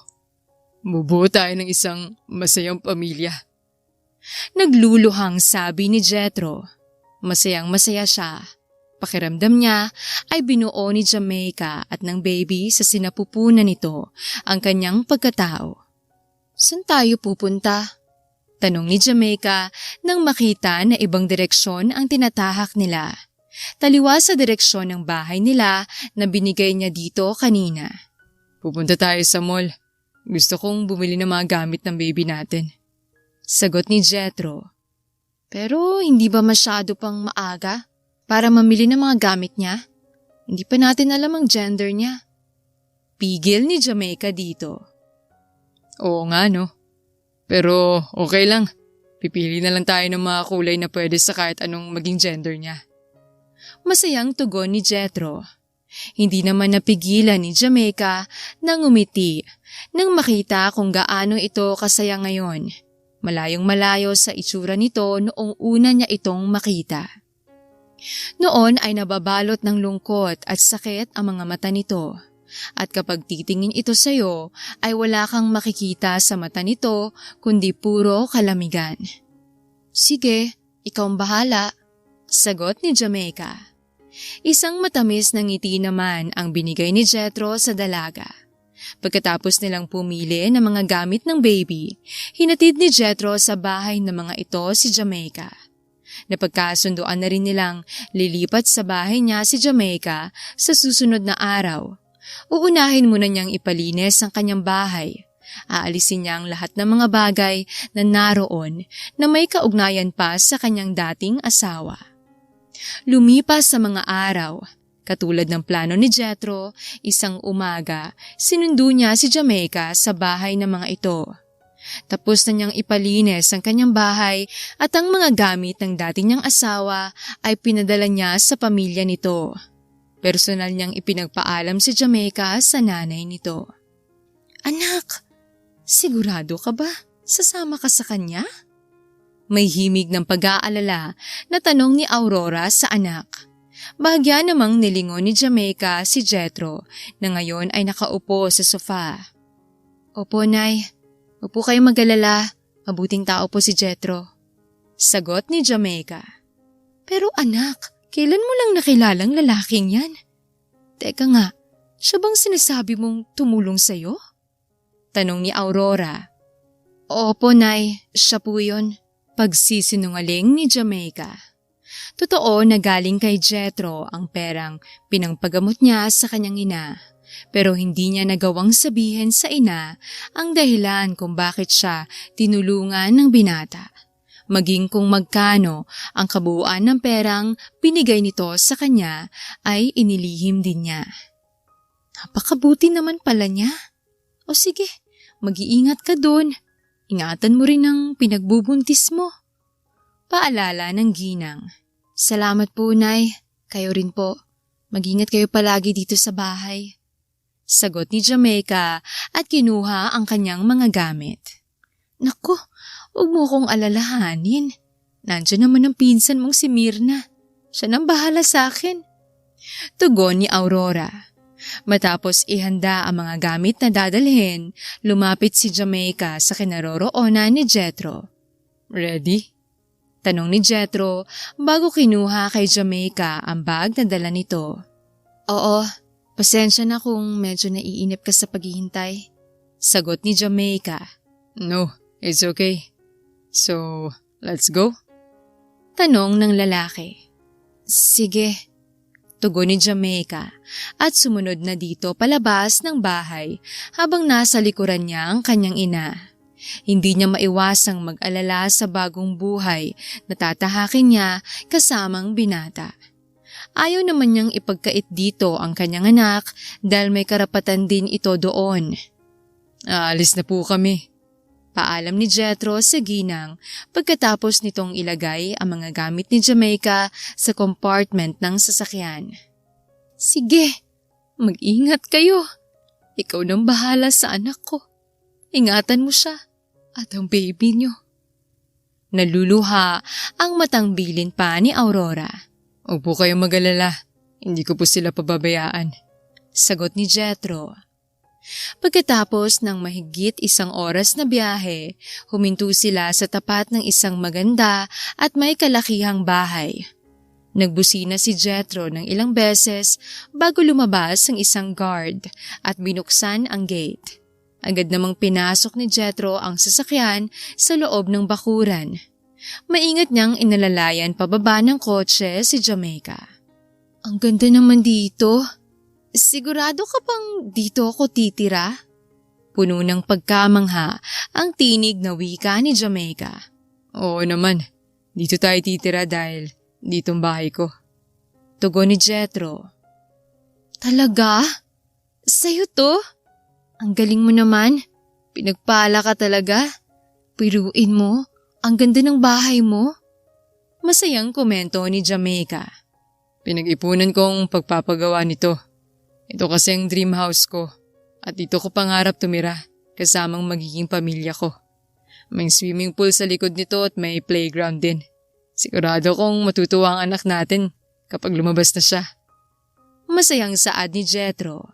Bubuo tayo ng isang masayang pamilya. Nagluluhang sabi ni Jethro. Masayang masaya siya. Pakiramdam niya ay binuo ni Jamaica at ng baby sa sinapupunan nito ang kanyang pagkatao. Saan tayo pupunta? Tanong ni Jamaica nang makita na ibang direksyon ang tinatahak nila. Taliwa sa direksyon ng bahay nila na binigay niya dito kanina. Pupunta tayo sa mall. Gusto kong bumili ng mga gamit ng baby natin. Sagot ni Jethro. Pero hindi ba masyado pang maaga para mamili ng mga gamit niya? Hindi pa natin alam ang gender niya. Pigil ni Jamaica dito. Oo nga no. Pero okay lang. Pipili na lang tayo ng mga kulay na pwede sa kahit anong maging gender niya. Masayang tugon ni Jethro. Hindi naman napigilan ni Jamaica nang umiti nang makita kung gaano ito kasaya ngayon. Malayong malayo sa itsura nito noong una niya itong makita. Noon ay nababalot ng lungkot at sakit ang mga mata nito. At kapag titingin ito sa'yo, ay wala kang makikita sa mata nito kundi puro kalamigan. Sige, Ikaw ang bahala, sagot ni Jamaica. Isang matamis na ngiti naman ang binigay ni Jethro sa dalaga. Pagkatapos nilang pumili ng mga gamit ng baby, hinatid ni Jethro sa bahay ng mga ito si Jamaica. Napagkasunduan na rin nilang lilipat sa bahay niya si Jamaica sa susunod na araw. Uunahin muna niyang ipalinis ang kanyang bahay. Aalisin niya ang lahat ng mga bagay na naroon na may kaugnayan pa sa kanyang dating asawa. Lumipas sa mga araw. Katulad ng plano ni Jethro, isang umaga, sinundo niya si Jamaica sa bahay ng mga ito. Tapos na niyang ipalinis ang kanyang bahay at ang mga gamit ng dati niyang asawa ay pinadala niya sa pamilya nito. Personal niyang ipinagpaalam si Jamaica sa nanay nito. Anak, sigurado ka ba? Sasama ka sa kanya? May himig ng pag-aalala na tanong ni Aurora sa anak. Bahagya namang nilingon ni Jamaica si Jethro na ngayon ay nakaupo sa sofa. Opo, Nay. Upo kayo mag-alala. Mabuting tao po si Jethro. Sagot ni Jamaica. Pero anak, kailan mo lang nakilalang lalaking yan? Teka nga, siya bang sinasabi mong tumulong sa'yo? Tanong ni Aurora. Opo, Nay. Siya po yun. Pagsisinungaling ni Jamaica. Totoo na galing kay Jethro ang perang pinangpagamot niya sa kanyang ina, pero hindi niya nagawang sabihin sa ina ang dahilan kung bakit siya tinulungan ng binata, maging kung magkano ang kabuuan ng perang binigay nito sa kanya ay inilihim din niya. Napakabuti naman pala niya. O sige, mag-iingat ka doon. Ingatan mo rin ang pinagbubuntis mo. Paalala ng ginang. Salamat po, Nay. Kayo rin po. Mag-ingat kayo palagi dito sa bahay. Sagot ni Jamaica at kinuha ang kanyang mga gamit. Naku, huwag mo kong alalahanin. Nandiyan naman ang pinsan mong si Myrna. Siya nang bahala sa akin. Tugon ni Aurora. Matapos ihanda ang mga gamit na dadalhin, lumapit si Jamaica sa kinaroroonan ni Jethro. Ready? Tanong ni Jethro bago kinuha kay Jamaica ang bag na dala nito. Oo, pasensya na kung medyo naiinip ka sa paghihintay. Sagot ni Jamaica. No, it's okay. So, let's go? Tanong ng lalaki. Sige. Tugon ni Jamaica at sumunod na dito palabas ng bahay habang nasa likuran niya ang kanyang ina. Hindi niya maiwasang mag-alala sa bagong buhay na tatahakin niya kasamang binata. Ayaw naman niyang ipagkait dito ang kanyang anak dahil may karapatan din ito doon. Aalis na po kami. Paalam ni Jethro sa ginang pagkatapos nitong ilagay ang mga gamit ni Jamaica sa compartment ng sasakyan. Sige, mag-ingat kayo. Ikaw nang bahala sa anak ko. Ingatan mo siya at ang baby niyo. Naluluha ang matang bilin pa ni Aurora. Huwag po kayong mag-alala. Hindi ko po sila pababayaan. Sagot ni Jethro. Pagkatapos ng mahigit 1 oras na biyahe, huminto sila sa tapat ng isang maganda at may kalakihang bahay. Nagbusina si Jethro ng ilang beses bago lumabas ang isang guard at binuksan ang gate. Agad namang pinasok ni Jethro ang sasakyan sa loob ng bakuran. Maingat niyang inalalayan pababa ng kotse si Jamaica. Ang ganda naman dito. Sigurado ka bang dito ako titira? Puno ng pagkamangha ang tinig na wika ni Jamaica. Oo naman, dito tayo titira dahil ditong bahay ko. Tugon ni Jethro. Talaga? Sa'yo to? Ang galing mo naman. Pinagpala ka talaga. Piruin mo, ang ganda ng bahay mo. Masayang komento ni Jamaica. Pinag-ipunan kong pagpapagawa nito. Ito kasi ang dream house ko at dito ko pangarap tumira kasamang magiging pamilya ko. May swimming pool sa likod nito at may playground din. Sigurado kong matutuwa ang anak natin kapag lumabas na siya. Masayang saad ni Jethro.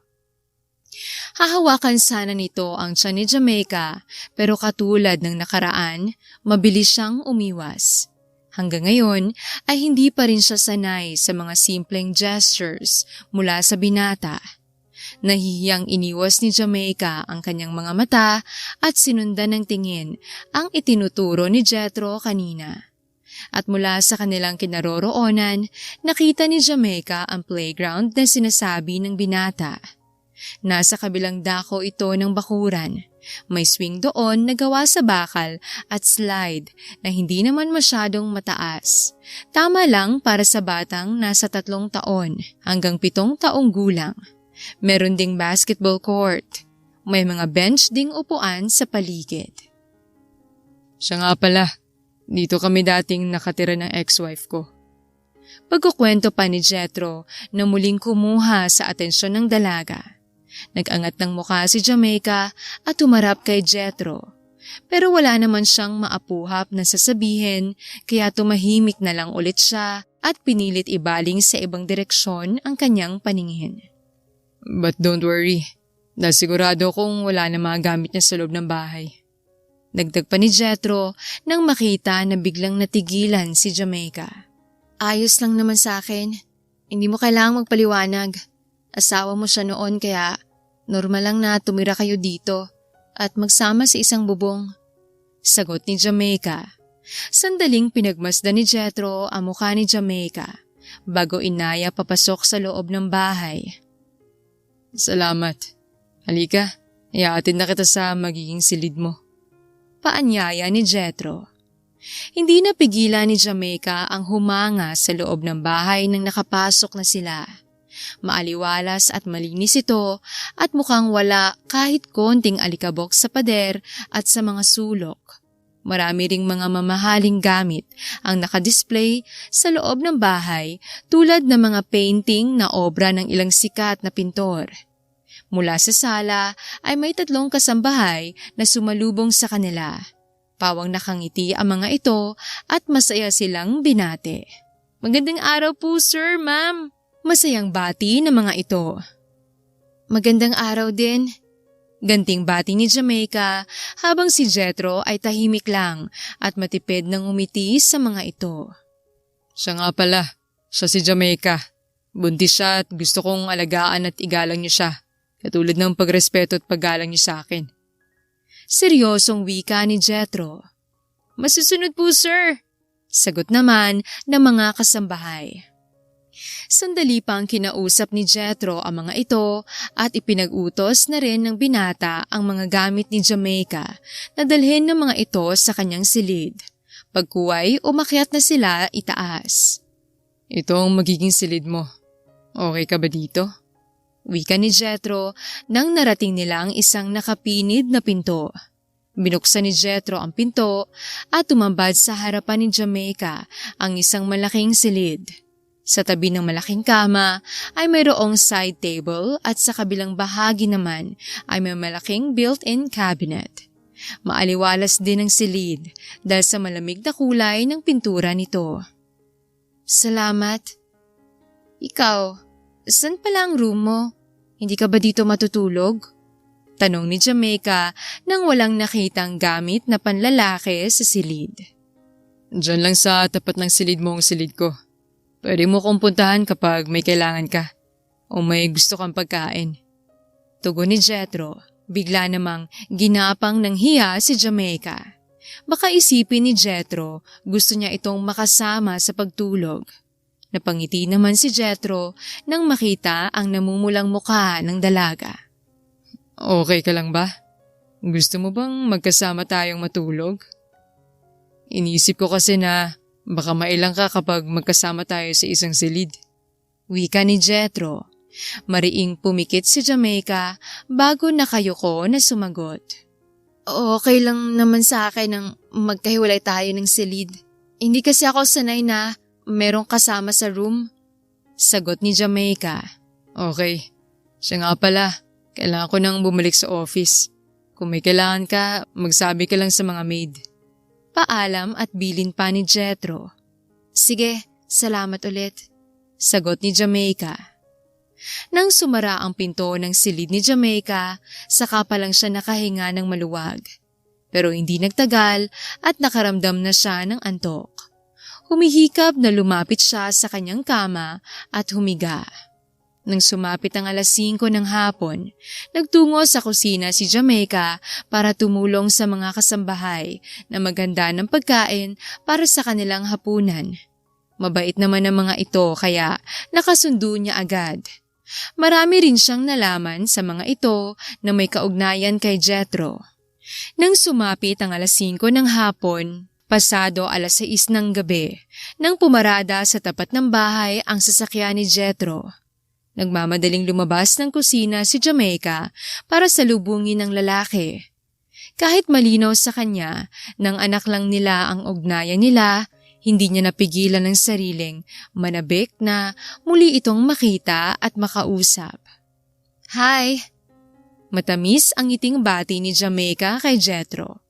Hahawakan sana nito ang tiyan ni Jamaica pero katulad ng nakaraan, mabilis siyang umiwas. Hanggang ngayon ay hindi pa rin siya sanay sa mga simpleng gestures mula sa binata. Nahihiyang iniwas ni Jamaica ang kanyang mga mata at sinundan ng tingin ang itinuturo ni Jethro kanina. At mula sa kanilang kinaroroonan, nakita ni Jamaica ang playground na sinasabi ng binata. Nasa kabilang dako ito ng bakuran. May swing doon na gawa sa bakal at slide na hindi naman masyadong mataas. Tama lang para sa batang nasa 3 taon hanggang 7 taong gulang. Meron ding basketball court. May mga bench ding upuan sa paligid. Siya nga pala, dito kami dating nakatira ng ex-wife ko. Pagkukwento pa ni Jethro na muling kumuha sa atensyon ng dalaga. Nag-angat ng mukha si Jamaica at humarap kay Jethro. Pero wala naman siyang maapuhap na sasabihin kaya tumahimik na lang ulit siya at pinilit ibaling sa ibang direksyon ang kanyang paningin. But don't worry, dahil sigurado kong wala na mga gamit niya sa loob ng bahay. Dagdag pa ni Jethro nang makita na biglang natigilan si Jamaica. Ayos lang naman sa akin. Hindi mo kailangang magpaliwanag. Asawa mo siya noon kaya normal lang na tumira kayo dito at magsama sa isang bubong. Sagot ni Jamaica. Sandaling pinagmasdan ni Jethro ang mukha ni Jamaica bago inaya papasok sa loob ng bahay. Salamat. Halika, iaatid na kita sa magiging silid mo. Paanyaya ni Jethro. Hindi napigilan ni Jamaica ang humanga sa loob ng bahay nang nakapasok na sila. Maaliwalas at malinis ito at mukhang wala kahit konting alikabok sa pader at sa mga sulok. Marami ring mga mamahaling gamit ang nakadisplay sa loob ng bahay tulad ng mga painting na obra ng ilang sikat na pintor. Mula sa sala ay may 3 kasambahay na sumalubong sa kanila. Pawang nakangiti ang mga ito at masaya silang binate. Magandang araw po sir, ma'am. Masayang bati ng mga ito. Magandang araw din. Ganting bati ni Jamaica habang si Jethro ay tahimik lang at matipid ng umiti sa mga ito. Siya nga pala, siya si Jamaica. Buntis siya at gusto kong alagaan at igalang niyo siya, katulad ng pagrespeto at paggalang niyo sa akin. Seryosong wika ni Jethro. Masusunod po sir, sagot naman ng mga kasambahay. Sandali pang kinausap ni Jethro ang mga ito at ipinag-utos na rin ng binata ang mga gamit ni Jamaica na dalhin ng mga ito sa kanyang silid. Pagkuway, umakyat na sila itaas. Ito ang magiging silid mo. Okay ka ba dito? Wika ni Jethro nang narating nila ang isang nakapinid na pinto. Binuksan ni Jethro ang pinto at tumambad sa harapan ni Jamaica ang isang malaking silid. Sa tabi ng malaking kama ay mayroong side table at sa kabilang bahagi naman ay may malaking built-in cabinet. Maaliwalas din ang silid dahil sa malamig na kulay ng pintura nito. Salamat. Ikaw, saan pala ang room mo? Hindi ka ba dito matutulog? Tanong ni Jamaica nang walang nakitang gamit na panlalaki sa silid. Diyan lang sa tapat ng silid mo ang silid ko. Pwede mo kong puntahan kapag may kailangan ka o may gusto kang pagkain. Tugon ni Jethro, bigla namang ginapang ng hiya si Jamaica. Baka isipin ni Jethro gusto niya itong makasama sa pagtulog. Napangiti naman si Jethro nang makita ang namumulang mukha ng dalaga. Okay ka lang ba? Gusto mo bang magkasama tayong matulog? Inisip ko kasi na baka mailang ka kapag magkasama tayo sa isang silid. Wika ni Jethro. Mariing pumikit si Jamaica bago nakayuko na sumagot. Okay lang naman sa akin nang magkahiwalay tayo ng silid. Hindi kasi ako sanay na merong kasama sa room. Sagot ni Jamaica. Okay. Siya nga pala. Kailangan ko nang bumalik sa office. Kung may kailangan ka, magsabi ka lang sa mga maid. Paalam at bilin pa ni Jethro. Sige, salamat ulit. Sagot ni Jamaica. Nang sumara ang pinto ng silid ni Jamaica, saka pa lang siya nakahinga ng maluwag. Pero hindi nagtagal at nakaramdam na siya ng antok. Humihikab na lumapit siya sa kanyang kama at humiga. Nang sumapit ang 5:00 ng hapon, nagtungo sa kusina si Jamaica para tumulong sa mga kasambahay na maghanda ng pagkain para sa kanilang hapunan. Mabait naman ang mga ito kaya nakasundo niya agad. Marami rin siyang nalaman sa mga ito na may kaugnayan kay Jethro. Nang sumapit ang 5:00 ng hapon, pasado 6:00 ng gabi, nang pumarada sa tapat ng bahay ang sasakyan ni Jethro. Nagmamadaling lumabas ng kusina si Jamaica para salubungin ng lalaki. Kahit malinaw sa kanya nang anak lang nila ang ugnayan nila, hindi niya napigilan ng sariling manabik na muli itong makita at makausap. "Hi!" Matamis ang ngiting bati ni Jamaica kay Jethro.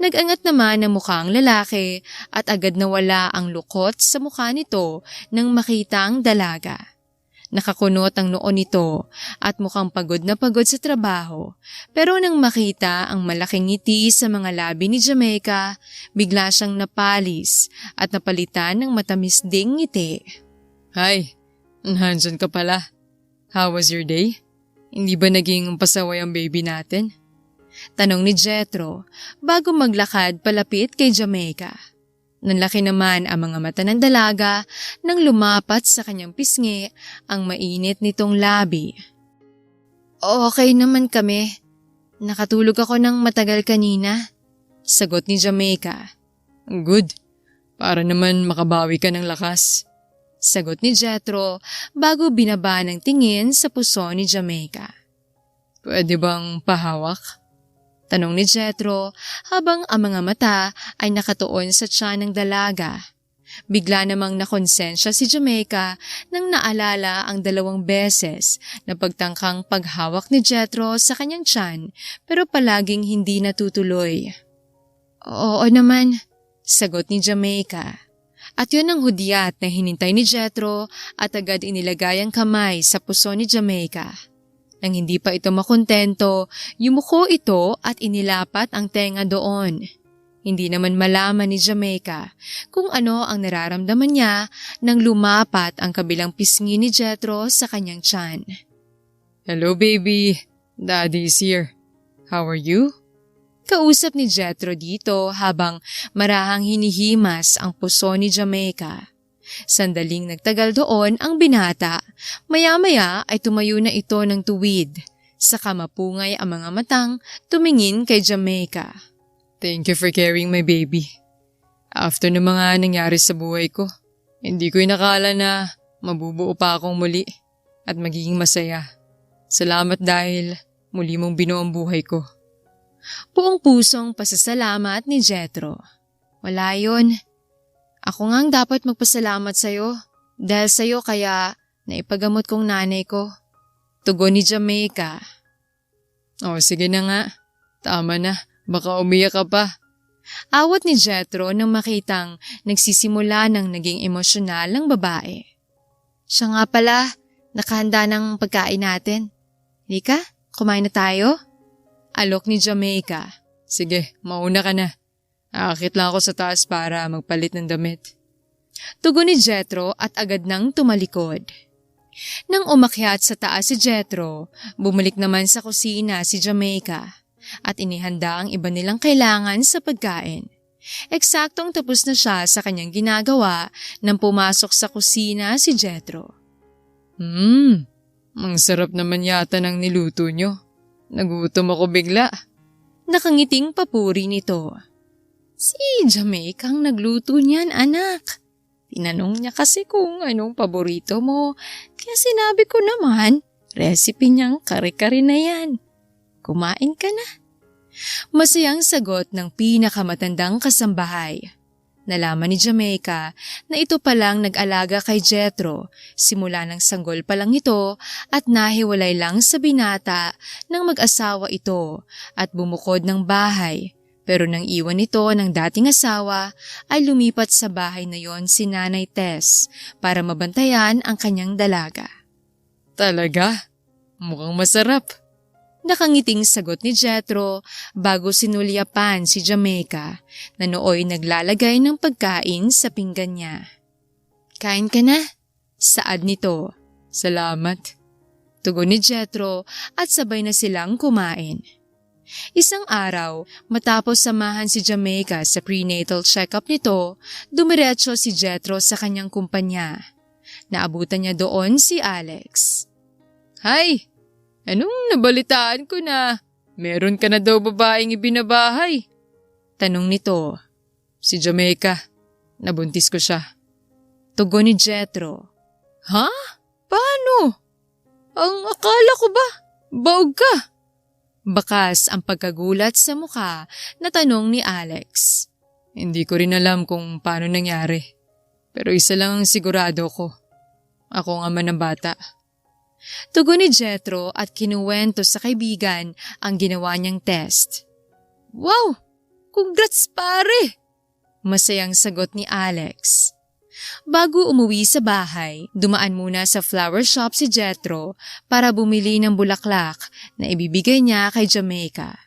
Nag-angat naman ang mukha ang lalaki at agad nawala ang lukot sa mukha nito nang makita ang dalaga. Nakakunot ang noo nito at mukhang pagod na pagod sa trabaho, pero nang makita ang malaking ngiti sa mga labi ni Jamaica, bigla siyang napalis at napalitan ng matamis ding ngiti. Hi, nandyan ka pala. How was your day? Hindi ba naging pasaway ang baby natin? Tanong ni Jethro bago maglakad palapit kay Jamaica. Nanlaki naman ang mga mata ng dalaga nang lumapat sa kanyang pisngi ang mainit nitong labi. "Okay naman kami. Nakatulog ako ng matagal kanina," sagot ni Jamaica. Good. Para naman makabawi ka ng lakas. Sagot ni Jethro bago binaba ng tingin sa puso ni Jamaica. Pwede bang pahawak? Tanong ni Jethro habang ang mga mata ay nakatuon sa tiyan ng dalaga. Bigla namang nakonsensya si Jamaica nang naalala ang 2 beses na pagtangkang paghawak ni Jethro sa kanyang tiyan pero palaging hindi natutuloy. "Oo naman," sagot ni Jamaica. At yun ang hudyat na hinintay ni Jethro at agad inilagay ang kamay sa puso ni Jamaica. Nang hindi pa ito makontento, yumuko ito at inilapat ang tenga doon. Hindi naman malaman ni Jamaica kung ano ang nararamdaman niya nang lumapat ang kabilang pisngi ni Jethro sa kanyang tiyan. Hello baby, Daddy's here. How are you? Kausap ni Jethro dito habang marahang hinihimas ang puso ni Jamaica. Sandaling nagtagal doon ang binata, maya-maya ay tumayo na ito ng tuwid. Saka mapungay ang mga matang tumingin kay Jamaica. Thank you for carrying my baby. After ng mga nangyari sa buhay ko, hindi ko inakala na mabubuo pa akong muli at magiging masaya. Salamat dahil muli mong binuo ang buhay ko. Buong pusong pasasalamat ni Jethro. Wala yun. Ako nga ang dapat magpasalamat sa'yo. Dahil sa'yo kaya naipagamot kong nanay ko. Tugon ni Jamaica. Sige na nga. Tama na. Baka umiyak ka pa. Awat ni Jethro nang makitang nagsisimula ng naging emosyonal ang babae. Siya nga pala, nakahanda ng pagkain natin. Halika, kumain na tayo? Alok ni Jamaica. Sige, mauna ka na. Aakit lang ako sa taas para magpalit ng damit. Tugon ni Jethro at agad nang tumalikod. Nang umakyat sa taas si Jethro, bumalik naman sa kusina si Jamaica at inihanda ang iba nilang kailangan sa pagkain. Eksaktong tapos na siya sa kanyang ginagawa nang pumasok sa kusina si Jethro. Ang sarap naman yata ng niluto nyo. Nagutom ako bigla. Nakangiting papuri nito. Si Jamaica ang nagluto niyan, anak. Tinanong niya kasi kung anong paborito mo, kaya sinabi ko naman, recipe niyang kare-kare na yan. Kumain ka na. Masayang sagot ng pinakamatandang kasambahay. Nalaman ni Jamaica na ito palang nag-alaga kay Jethro simula ng sanggol pa lang ito at nahiwalay lang sa binata ng mag-asawa ito at bumukod ng bahay. Pero nang iwan ito ng dating asawa ay lumipat sa bahay na yon si Nanay Tess para mabantayan ang kanyang dalaga. Talaga? Mukhang masarap. Nakangiting sagot ni Jethro bago sinulyapan si Jamaica na nooy naglalagay ng pagkain sa pinggan niya. "Kain ka na?" Saad nito. Salamat. Tugon ni Jethro at sabay na silang kumain. Isang araw, matapos samahan si Jamaica sa prenatal check-up nito, dumiretso si Jethro sa kanyang kumpanya. Naabutan niya doon si Alex. Hay! Anong nabalitaan ko na? Meron ka na daw babaeng ibinabahay. Tanong nito. Si Jamaica. Nabuntis ko siya. Tugon ni Jethro. Ha? Paano? Ang akala ko ba? Baog ka. Bakas ang pagkagulat sa mukha na tanong ni Alex. Hindi ko rin alam kung paano nangyari. Pero isa lang ang sigurado ko. Ako ang ama ng bata. Tugon ni Jethro at kinuwento sa kaibigan ang ginawa niyang test. Wow! Congrats pare! Masayang sagot ni Alex. Bago umuwi sa bahay, dumaan muna sa flower shop si Jethro para bumili ng bulaklak na ibibigay niya kay Jamaica.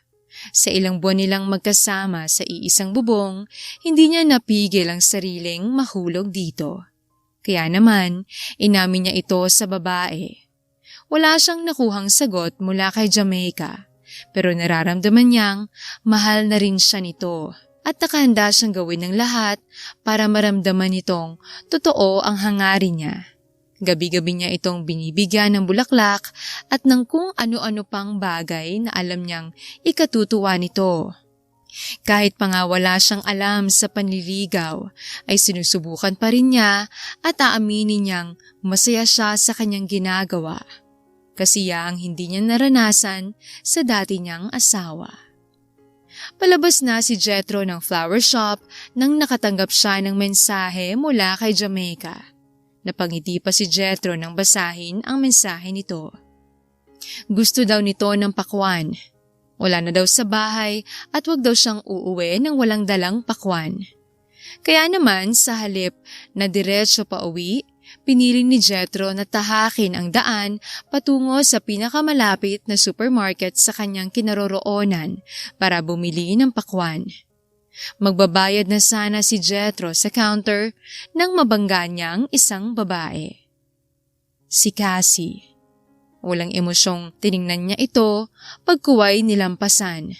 Sa ilang buwan nilang magkasama sa iisang bubong, hindi niya napigil ang sariling mahulog dito. Kaya naman, inamin niya ito sa babae. Wala siyang nakuhang sagot mula kay Jamaica, pero nararamdaman niyang mahal na rin siya nito. At nakahanda siyang gawin ng lahat para maramdaman nitong totoo ang hangarin niya. Gabi-gabi niya itong binibigyan ng bulaklak at ng kung ano-ano pang bagay na alam niyang ikatutuwa nito. Kahit pa nga wala siyang alam sa panliligaw, ay sinusubukan pa rin niya at aaminin niyang masaya siya sa kanyang ginagawa. Kasiya ang hindi niya naranasan sa dati niyang asawa. Palabas na si Jethro ng flower shop nang nakatanggap siya ng mensahe mula kay Jamaica. Napangiti pa si Jethro nang basahin ang mensahe nito. Gusto daw nito ng pakwan. Wala na daw sa bahay at wag daw siyang uuwi nang walang dalang pakwan. Kaya naman sa halip na diretso pa uwi, pinili ni Jethro na tahakin ang daan patungo sa pinakamalapit na supermarket sa kanyang kinaroroonan para bumili ng pakwan. Magbabayad na sana si Jethro sa counter nang mabangga niyang isang babae. Si Cassie. Walang emosyong tiningnan niya ito pagkuway nilampasan.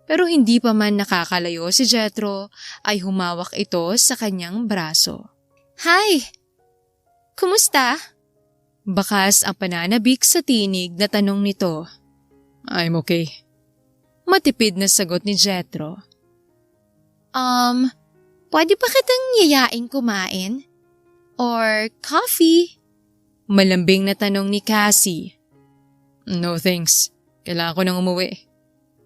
Pero hindi pa man nakakalayo si Jethro ay humawak ito sa kanyang braso. "Hi! Kumusta?" Bakas ang pananabik sa tinig na tanong nito. I'm okay. Matipid na sagot ni Jethro. Pwede pa kitang yayain kumain? Or coffee? Malambing na tanong ni Cassie. No thanks. Kailangan ko nang umuwi.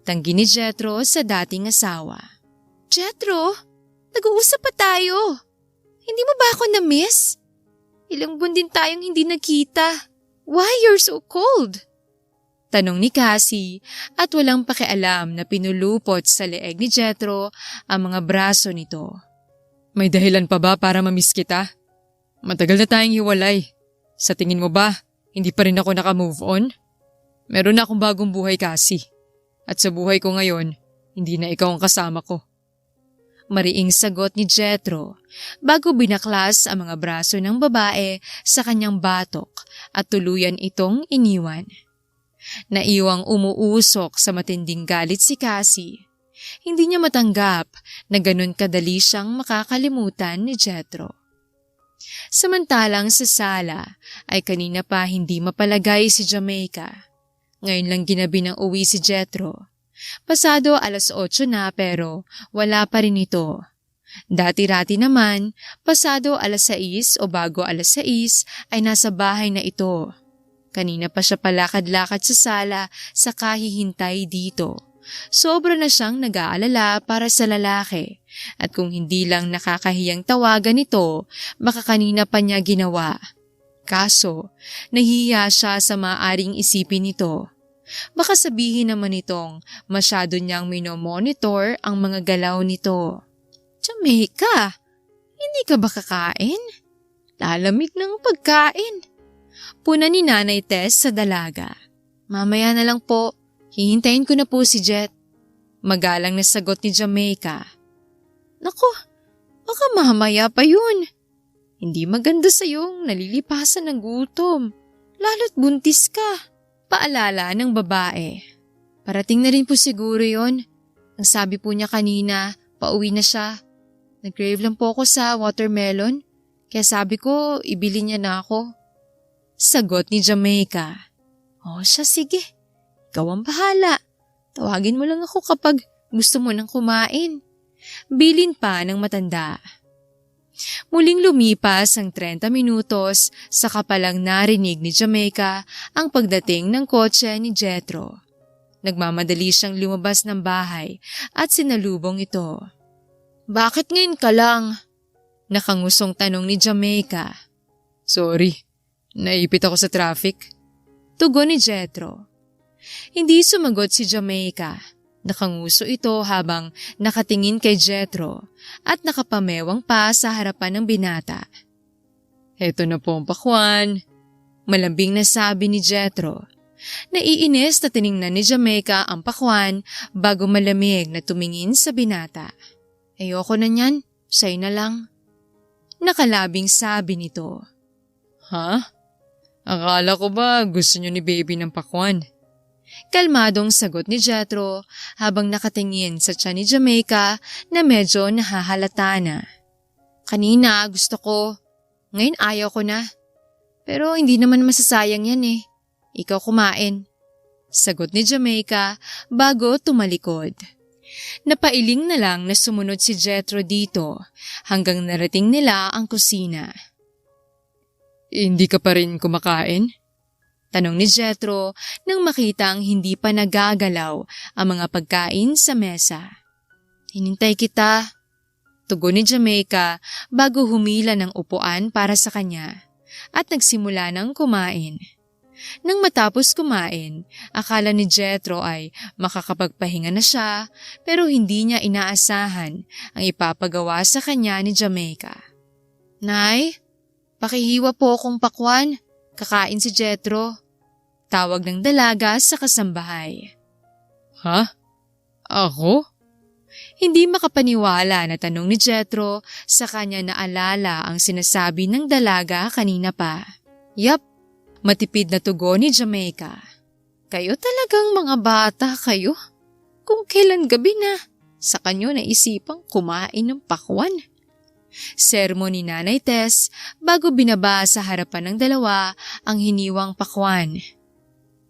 Tanggi ni Jethro sa dating asawa. Jethro, nag-uusap pa tayo. Hindi mo ba ako na-miss? Ilang buwan din tayong hindi nakita. Why you're so cold? Tanong ni Cassie at walang pakialam na pinulupot sa leeg ni Jethro ang mga braso nito. May dahilan pa ba para mamiss kita? Matagal na tayong hiwalay. Sa tingin mo ba, hindi pa rin ako naka-move on? Meron na akong bagong buhay, Cassie. At sa buhay ko ngayon, hindi na ikaw ang kasama ko. Mariing sagot ni Jethro bago binaklas ang mga braso ng babae sa kanyang batok at tuluyan itong iniwan. Naiwang umuusok sa matinding galit si Cassie. Hindi niya matanggap na ganun kadali siyang makakalimutan ni Jethro. Samantalang sa sala ay kanina pa hindi mapalagay si Jamaica. Ngayon lang ginabi ng uwi si Jethro. Pasado 8:00 na pero wala pa rin ito. Dati-rati naman, pasado 6:00 o bago 6:00 ay nasa bahay na ito. Kanina pa siya palakad-lakad sa sala sa kahihintay dito. Sobra na siyang nag-aalala para sa lalaki at kung hindi lang nakakahiyang tawagan ito, baka kanina pa niya ginawa. Kaso, nahihiya siya sa maaaring isipin nito. Baka sabihin naman itong masyado niyang minomonitor ang mga galaw nito. Jamaica, hindi ka ba kakain? Lalamig ng pagkain. Puna ni Nanay Tess sa dalaga. Mamaya na lang po, Hihintayin ko na po si Jet. Magalang na sagot ni Jamaica. Naku, baka mamaya pa yun. Hindi maganda sa'yong nalilipasan ng gutom. Lalo't buntis ka. Paalala ng babae. Parating na rin po siguro yon. Ang sabi po niya kanina, pauwi na siya. Nag-crave lang po ako sa watermelon. Kaya sabi ko, ibili niya na ako. Sagot ni Jamaica. O siya, sige. Ikaw ang bahala. Tawagin mo lang ako kapag gusto mo nang kumain. Bilin pa ng matanda. Muling lumipas ang 30 minutos saka palang narinig ni Jamaica ang pagdating ng kotse ni Jethro. Nagmamadali siyang lumabas ng bahay at sinalubong ito. Bakit ngayon ka lang? Nakangusong tanong ni Jamaica. Sorry, naipit ako sa traffic. Tugon ni Jethro. Hindi sumagot si Jamaica. Nakanguso ito habang nakatingin kay Jethro at nakapamewang pa sa harapan ng binata. Heto na po ang pakwan. Malambing na sabi ni Jethro. Naiinis na tiningnan ni Jamaica ang pakwan bago malamig na tumingin sa binata. Ayoko na niyan, sa'yo na lang. Nakalabing sabi nito. Ha? Akala ko ba gusto niyo ni baby ng pakwan? Kalmadong sagot ni Jethro habang nakatingin sa tiyan ni Jamaica na medyo nahahalata na. Kanina gusto ko, ngayon ayaw ko na. Pero hindi naman masasayang yan eh. Ikaw kumain. Sagot ni Jamaica bago tumalikod. Napailing na lang na sumunod si Jethro dito hanggang narating nila ang kusina. Hindi ka pa rin kumakain? Tanong ni Jethro nang makita ang hindi pa nagagalaw ang mga pagkain sa mesa. Hinintay kita. Tugon ni Jamaica bago humila ng upuan para sa kanya at nagsimula ng kumain. Nang matapos kumain, akala ni Jethro ay makakapagpahinga na siya pero hindi niya inaasahan ang ipapagawa sa kanya ni Jamaica. Nay, pakihiwa po akong pakwan. Kakain si Jethro. Tawag ng dalaga sa kasambahay. Ha? Ako? Hindi makapaniwala na tanong ni Jethro sa kanya naalala ang sinasabi ng dalaga kanina pa. Yap, matipid na tugon ni Jamaica. Kayo talagang mga bata kayo. Kung kailan gabi na, sa kanyo naisipang kumain ng pakwan. Sermo ni Nanay Tess bago binaba sa harapan ng dalawa ang hiniwang pakwan.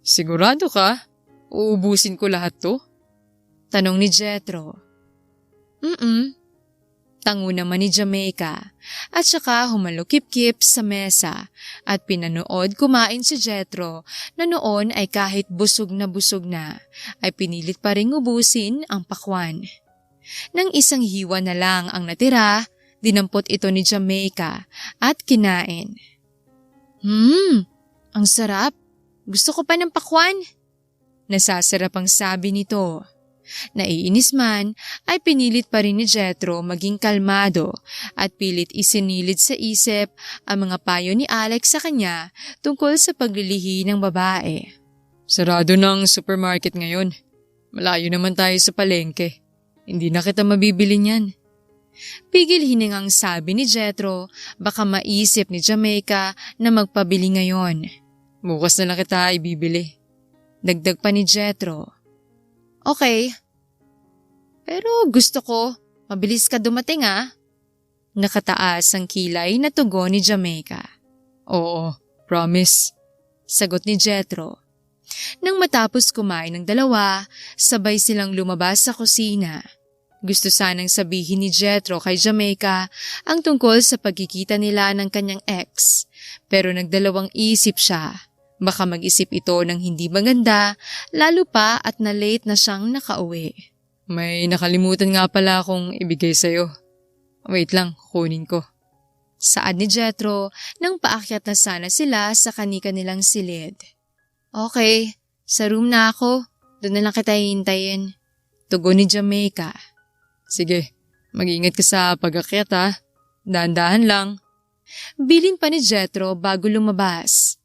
Sigurado ka? Uubusin ko lahat to? Tanong ni Jethro. Tango naman ni Jamaica at saka humalukip-kip sa mesa at pinanood kumain si Jethro na noon ay kahit busog na ay pinilit pa ring ubusin ang pakwan. Nang isang hiwa na lang ang natira, dinampot ito ni Jamaica at kinain. Ang sarap. Gusto ko pa ng pakwan. Nasasarap ang sabi nito. Naiinis man ay pinilit pa rin ni Jethro maging kalmado at pilit isinilid sa isip ang mga payo ni Alex sa kanya tungkol sa paglilihi ng babae. Sarado ng supermarket ngayon. Malayo naman tayo sa palengke. Hindi na kita mabibili niyan. Pigil hiningang sabi ni Jethro, baka maisip ni Jamaica na magpabili ngayon. Bukas na lang kita ibibili. Dagdag pa ni Jethro. Okay. Pero gusto ko, mabilis ka dumating ah. Nakataas ang kilay na tugon ni Jamaica. Oo, promise. Sagot ni Jethro. Nang matapos kumain ng dalawa, sabay silang lumabas sa kusina. Gusto sanang sabihin ni Jethro kay Jamaica ang tungkol sa pagkikita nila ng kanyang ex, pero nagdalawang isip siya. Baka mag-isip ito ng hindi maganda, lalo pa at na-late na siyang nakauwi. May nakalimutan nga pala akong ibigay sa'yo. Wait lang, kunin ko. Saad ni Jethro nang paakyat na sana sila sa kanika nilang silid. Okay, sa room na ako. Doon na lang kita hihintayin. Tugon ni Jamaica. Sige, mag-ingat ka sa pag-akyat ha. Dahan-dahan lang. Bilin pa ni Jethro bago lumabas.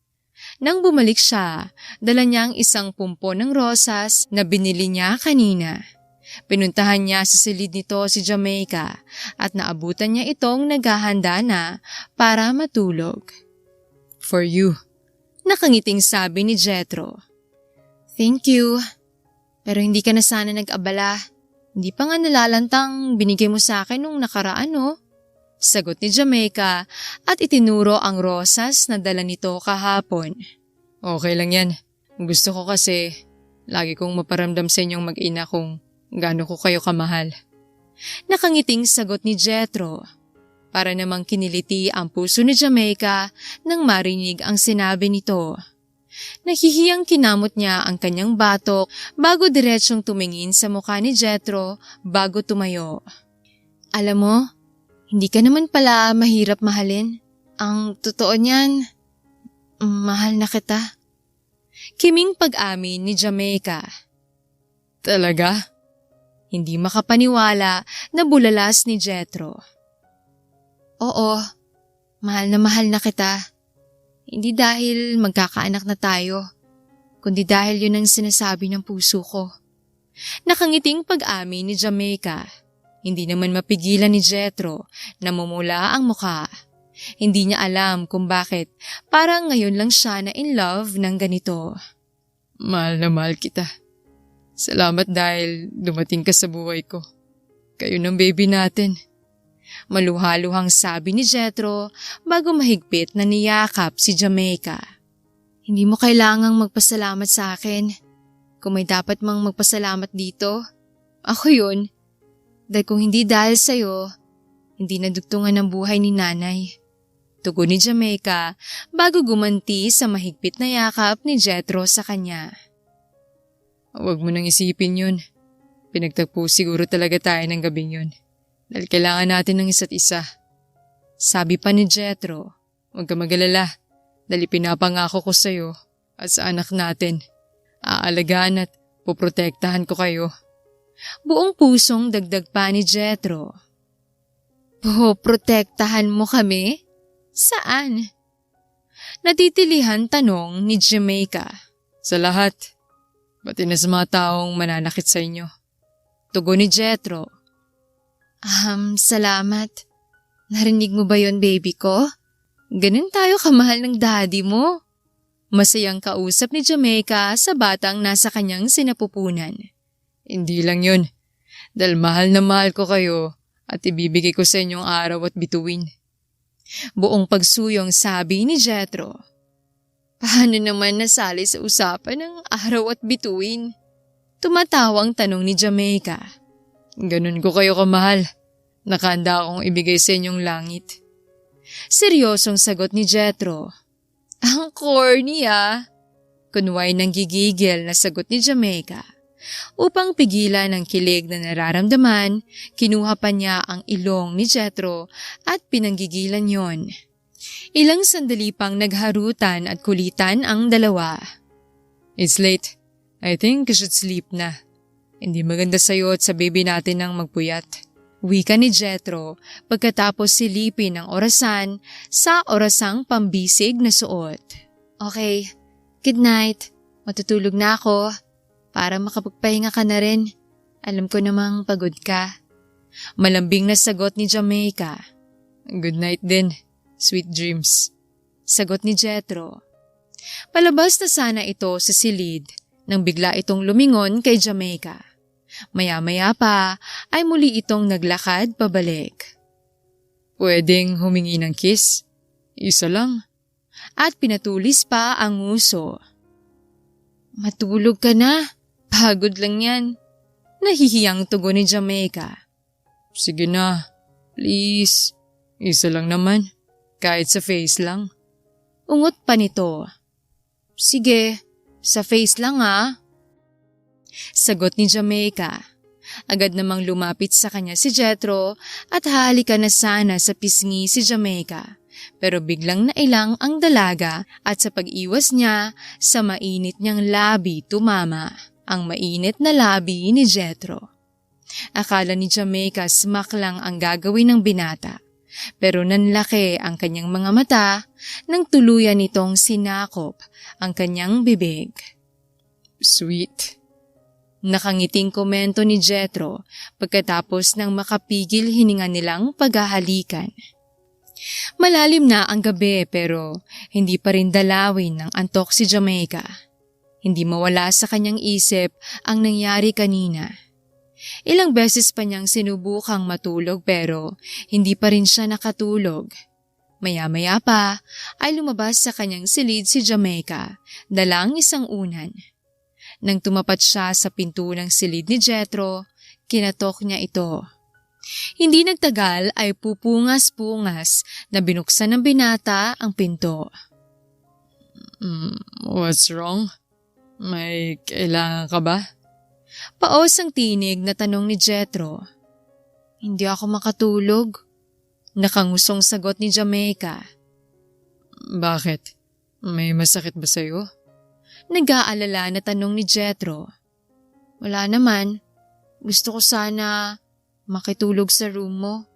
Nang bumalik siya, dala niya ang isang pumpo ng rosas na binili niya kanina. Pinuntahan niya sa silid nito si Jamaica at naabutan niya itong naghahanda na para matulog. For you. Nakangiting sabi ni Jethro. Thank you. Pero hindi ka na sana nag-abala. Hindi pa nga nalalantang binigay mo sa akin nung nakaraan, no? Sagot ni Jamaica at itinuro ang rosas na dala nito kahapon. Okay lang yan. Gusto ko kasi lagi kong maparamdam sa inyong mag-ina kung gaano ko kayo kamahal. Nakangiting sagot ni Jethro. Para namang kiniliti ang puso ni Jamaica nang marinig ang sinabi nito. Nahihiyang kinamot niya ang kanyang batok bago diretsyong tumingin sa mukha ni Jethro bago tumayo. Alam mo, hindi ka naman pala mahirap mahalin. Ang totoo niyan, mahal na kita. Kiming pag-amin ni Jamaica. Talaga? Hindi makapaniwala na bulalas ni Jethro. Oo, mahal na kita. Hindi dahil magkakaanak na tayo, kundi dahil yun ang sinasabi ng puso ko. Nakangiting pag-amin ni Jamaica. Hindi naman mapigilan ni Jethro na mamula ang mukha. Hindi niya alam kung bakit parang ngayon lang siya na in love ng ganito. Mahal na mahal kita. Salamat dahil dumating ka sa buhay ko. Kayo ng baby natin. Maluhaluhang sabi ni Jethro bago mahigpit na niyakap si Jamaica. Hindi mo kailangang magpasalamat sa akin. Kung may dapat mang magpasalamat dito, ako yun. Dahil kung hindi dahil sa'yo, hindi nadugtungan ang buhay ni nanay. Tugon ni Jamaica bago gumanti sa mahigpit na yakap ni Jethro sa kanya. Huwag mo nang isipin yun. Pinagtagpo siguro talaga tayo ng gabing yun. Dahil kailangan natin ng isa't isa. Sabi pa ni Jethro. Huwag ka mag-alala. Dahil pinapangako ko sa'yo at sa anak natin. Aalagaan at poprotektahan ko kayo. Buong pusong dagdag pa ni Jethro. Poprotektahan mo kami? Saan? Natitilihan tanong ni Jamaica. Sa lahat. Pati na sa mga taong mananakit sa inyo. Tugon ni Jethro. Salamat. Narinig mo ba yon, baby ko? Ganun tayo kamahal ng daddy mo. Masayang kausap ni Jamaica sa batang nasa kanyang sinapupunan. Hindi lang yun. Dahil mahal na mahal ko kayo at ibibigay ko sa inyong araw at bituin. Buong pagsuyong sabi ni Jethro. Paano naman nasali sa usapan ng araw at bituin? Tumatawang tanong ni Jamaica. Ganun ko kayo kamahal. Nakahanda akong ibigay sa inyong langit. Seryosong sagot ni Jethro. Ang corny Kunway ng gigigil na sagot ni Jamaica. Upang pigilan ang kilig na nararamdaman, kinuha pa niya ang ilong ni Jethro at pinanggigilan yon. Ilang sandali pang nagharutan at kulitan ang dalawa. It's late. I think I should sleep na. Hindi maganda sa'yo at sa baby natin ang magpuyat. Wika ni Jethro pagkatapos silipin ang orasan sa orasang pambisig na suot. Okay, good night. Matutulog na ako para makapagpahinga ka na rin. Alam ko namang pagod ka. Malambing na sagot ni Jamaica. Good night din. Sweet dreams. Sagot ni Jethro. Palabas na sana ito sa silid nang bigla itong lumingon kay Jamaica. Maya-maya pa ay muli itong naglakad pabalik. Pwedeng humingi ng kiss? Isa lang. At pinatulis pa ang nguso. Matulog ka na. Pagod lang yan. Nahihiyang tugon ni Jamaica. Sige na. Please. Isa lang naman. Kahit sa face lang. Ungot pa nito. Sige, sa face lang Sagot ni Jamaica. Agad namang lumapit sa kanya si Jethro at halikan na sana sa pisngi si Jamaica. Pero biglang nailang ang dalaga at sa pag-iwas niya sa mainit niyang labi tumama ang mainit na labi ni Jethro. Akala ni Jamaica smack lang ang gagawin ng binata. pero nanlaki ang kanyang mga mata nang tuluyan nitong sinakop ang kanyang bibig. Sweet. Nakangiting komento ni Jethro pagkatapos ng makapigil hininga nilang paghahalikan. Malalim na ang gabi pero hindi pa rin dalawin ng antok si Jamaica. Hindi mawala sa kanyang isip ang nangyari kanina. Ilang beses pa niyang sinubukang matulog pero hindi pa rin siya nakatulog. Maya-maya pa ay lumabas sa kanyang silid si Jamaica, dalang isang unan. Nang tumapat siya sa pinto ng silid ni Jethro, kinatok niya ito. Hindi nagtagal ay pupungas-pungas na binuksan ng binata ang pinto. What's wrong? May kailangan ka ba? Paos ang tinig na tanong ni Jethro. Hindi ako makatulog. Nakangusong sagot ni Jamaica. Bakit? May masakit ba sa'yo? Nag-aalala na tanong ni Jethro. Wala naman. Gusto ko sana makitulog sa room mo.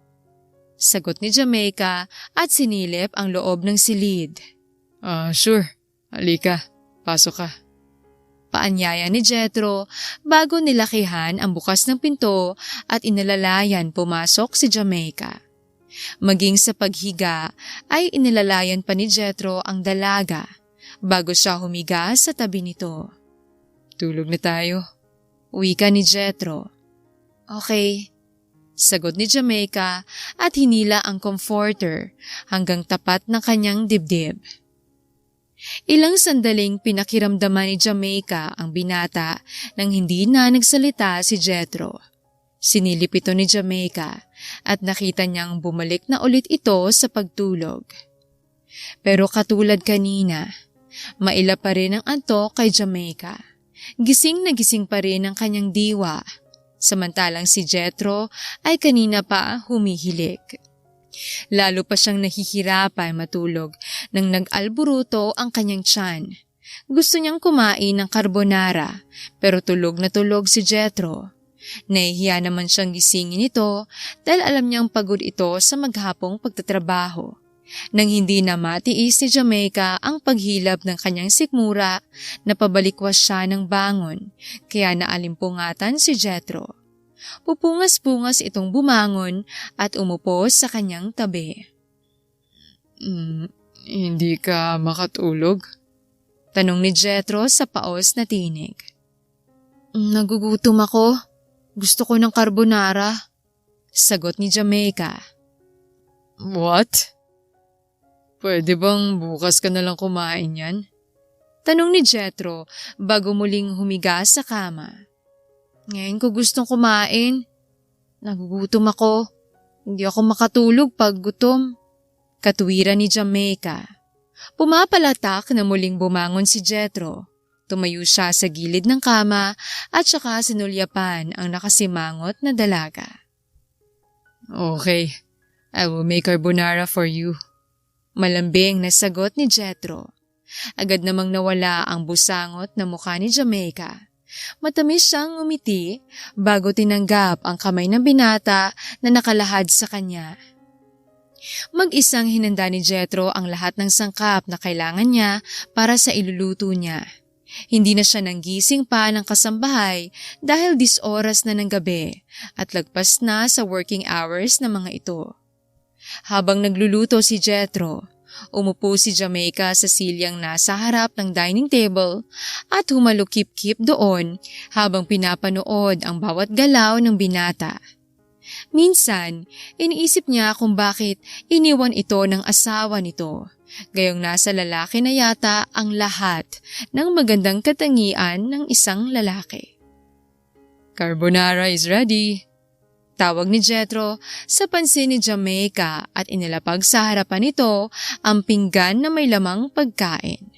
Sagot ni Jamaica at sinilip ang loob ng silid. Sure. Halika. Pasok ka. Paanyaya ni Jethro bago nilakihan ang bukas ng pinto at inalalayan pumasok si Jamaica. Maging sa paghiga ay inilalayan pa ni Jethro ang dalaga bago siya humiga sa tabi nito. Tulog na tayo. Wika ni Jethro. Okay. Sagot ni Jamaica at hinila ang comforter hanggang tapat ng kanyang dibdib. Ilang sandaling pinakiramdaman ni Jamaica ang binata nang hindi na nagsalita si Jethro. Sinilip ito ni Jamaica at nakita niyang bumalik na ulit ito sa pagtulog. Pero katulad kanina, maila pa rin ang antok kay Jamaica. Gising na gising pa rin ang kanyang diwa. Samantalang si Jethro ay kanina pa humihilik. Lalo pa siyang nahihirapan matulog nang nag-alburuto ang kanyang tiyan. Gusto niyang kumain ng carbonara pero tulog na tulog si Jethro. Nahihiya naman siyang gisingin ito dahil alam niyang pagod ito sa maghapong pagtatrabaho. Nang hindi na matiis ni Jamaica ang paghilap ng kanyang sikmura, napabalikwas siya ng bangon, kaya naalimpungatan si Jethro. Pupungas-pungas itong bumangon at umupo sa kanyang tabi. Hindi ka makatulog? Tanong ni Jethro sa paos na tinig. Nagugutom ako. Gusto ko ng carbonara. Sagot ni Jamaica. What? Pwede bang bukas ka na lang kumain yan? Tanong ni Jethro bago muling humiga sa kama. Ngayon ko gustong kumain. Nagugutom ako. Hindi ako makatulog pag gutom. Katuwiran ni Jamaica. Pumapalatak na muling bumangon si Jethro. Tumayo siya sa gilid ng kama at saka sinulyapan ang nakasimangot na dalaga. Okay, I will make carbonara for you. Malambing na sagot ni Jethro. Agad namang nawala ang busangot na mukha ni Jamaica. Matamis siyang umiti bago tinanggap ang kamay ng binata na nakalahad sa kanya. Mag-isang hinanda ni Jethro ang lahat ng sangkap na kailangan niya para sa iluluto niya. Hindi na siya nanggising pa ng kasambahay dahil 10 oras na ng gabi at lagpas na sa working hours ng mga ito. Habang nagluluto si Jethro, umupo si Jamaica sa silyang nasa harap ng dining table at humalukip-kip doon habang pinapanood ang bawat galaw ng binata. Minsan, iniisip niya kung bakit iniwan ito ng asawa nito, gayong nasa lalaki na yata ang lahat ng magandang katangian ng isang lalaki. Carbonara is ready. Tawag ni Jethro sa pansin ni Jamaica at inilapag sa harapan nito ang pinggan na may lamang pagkain.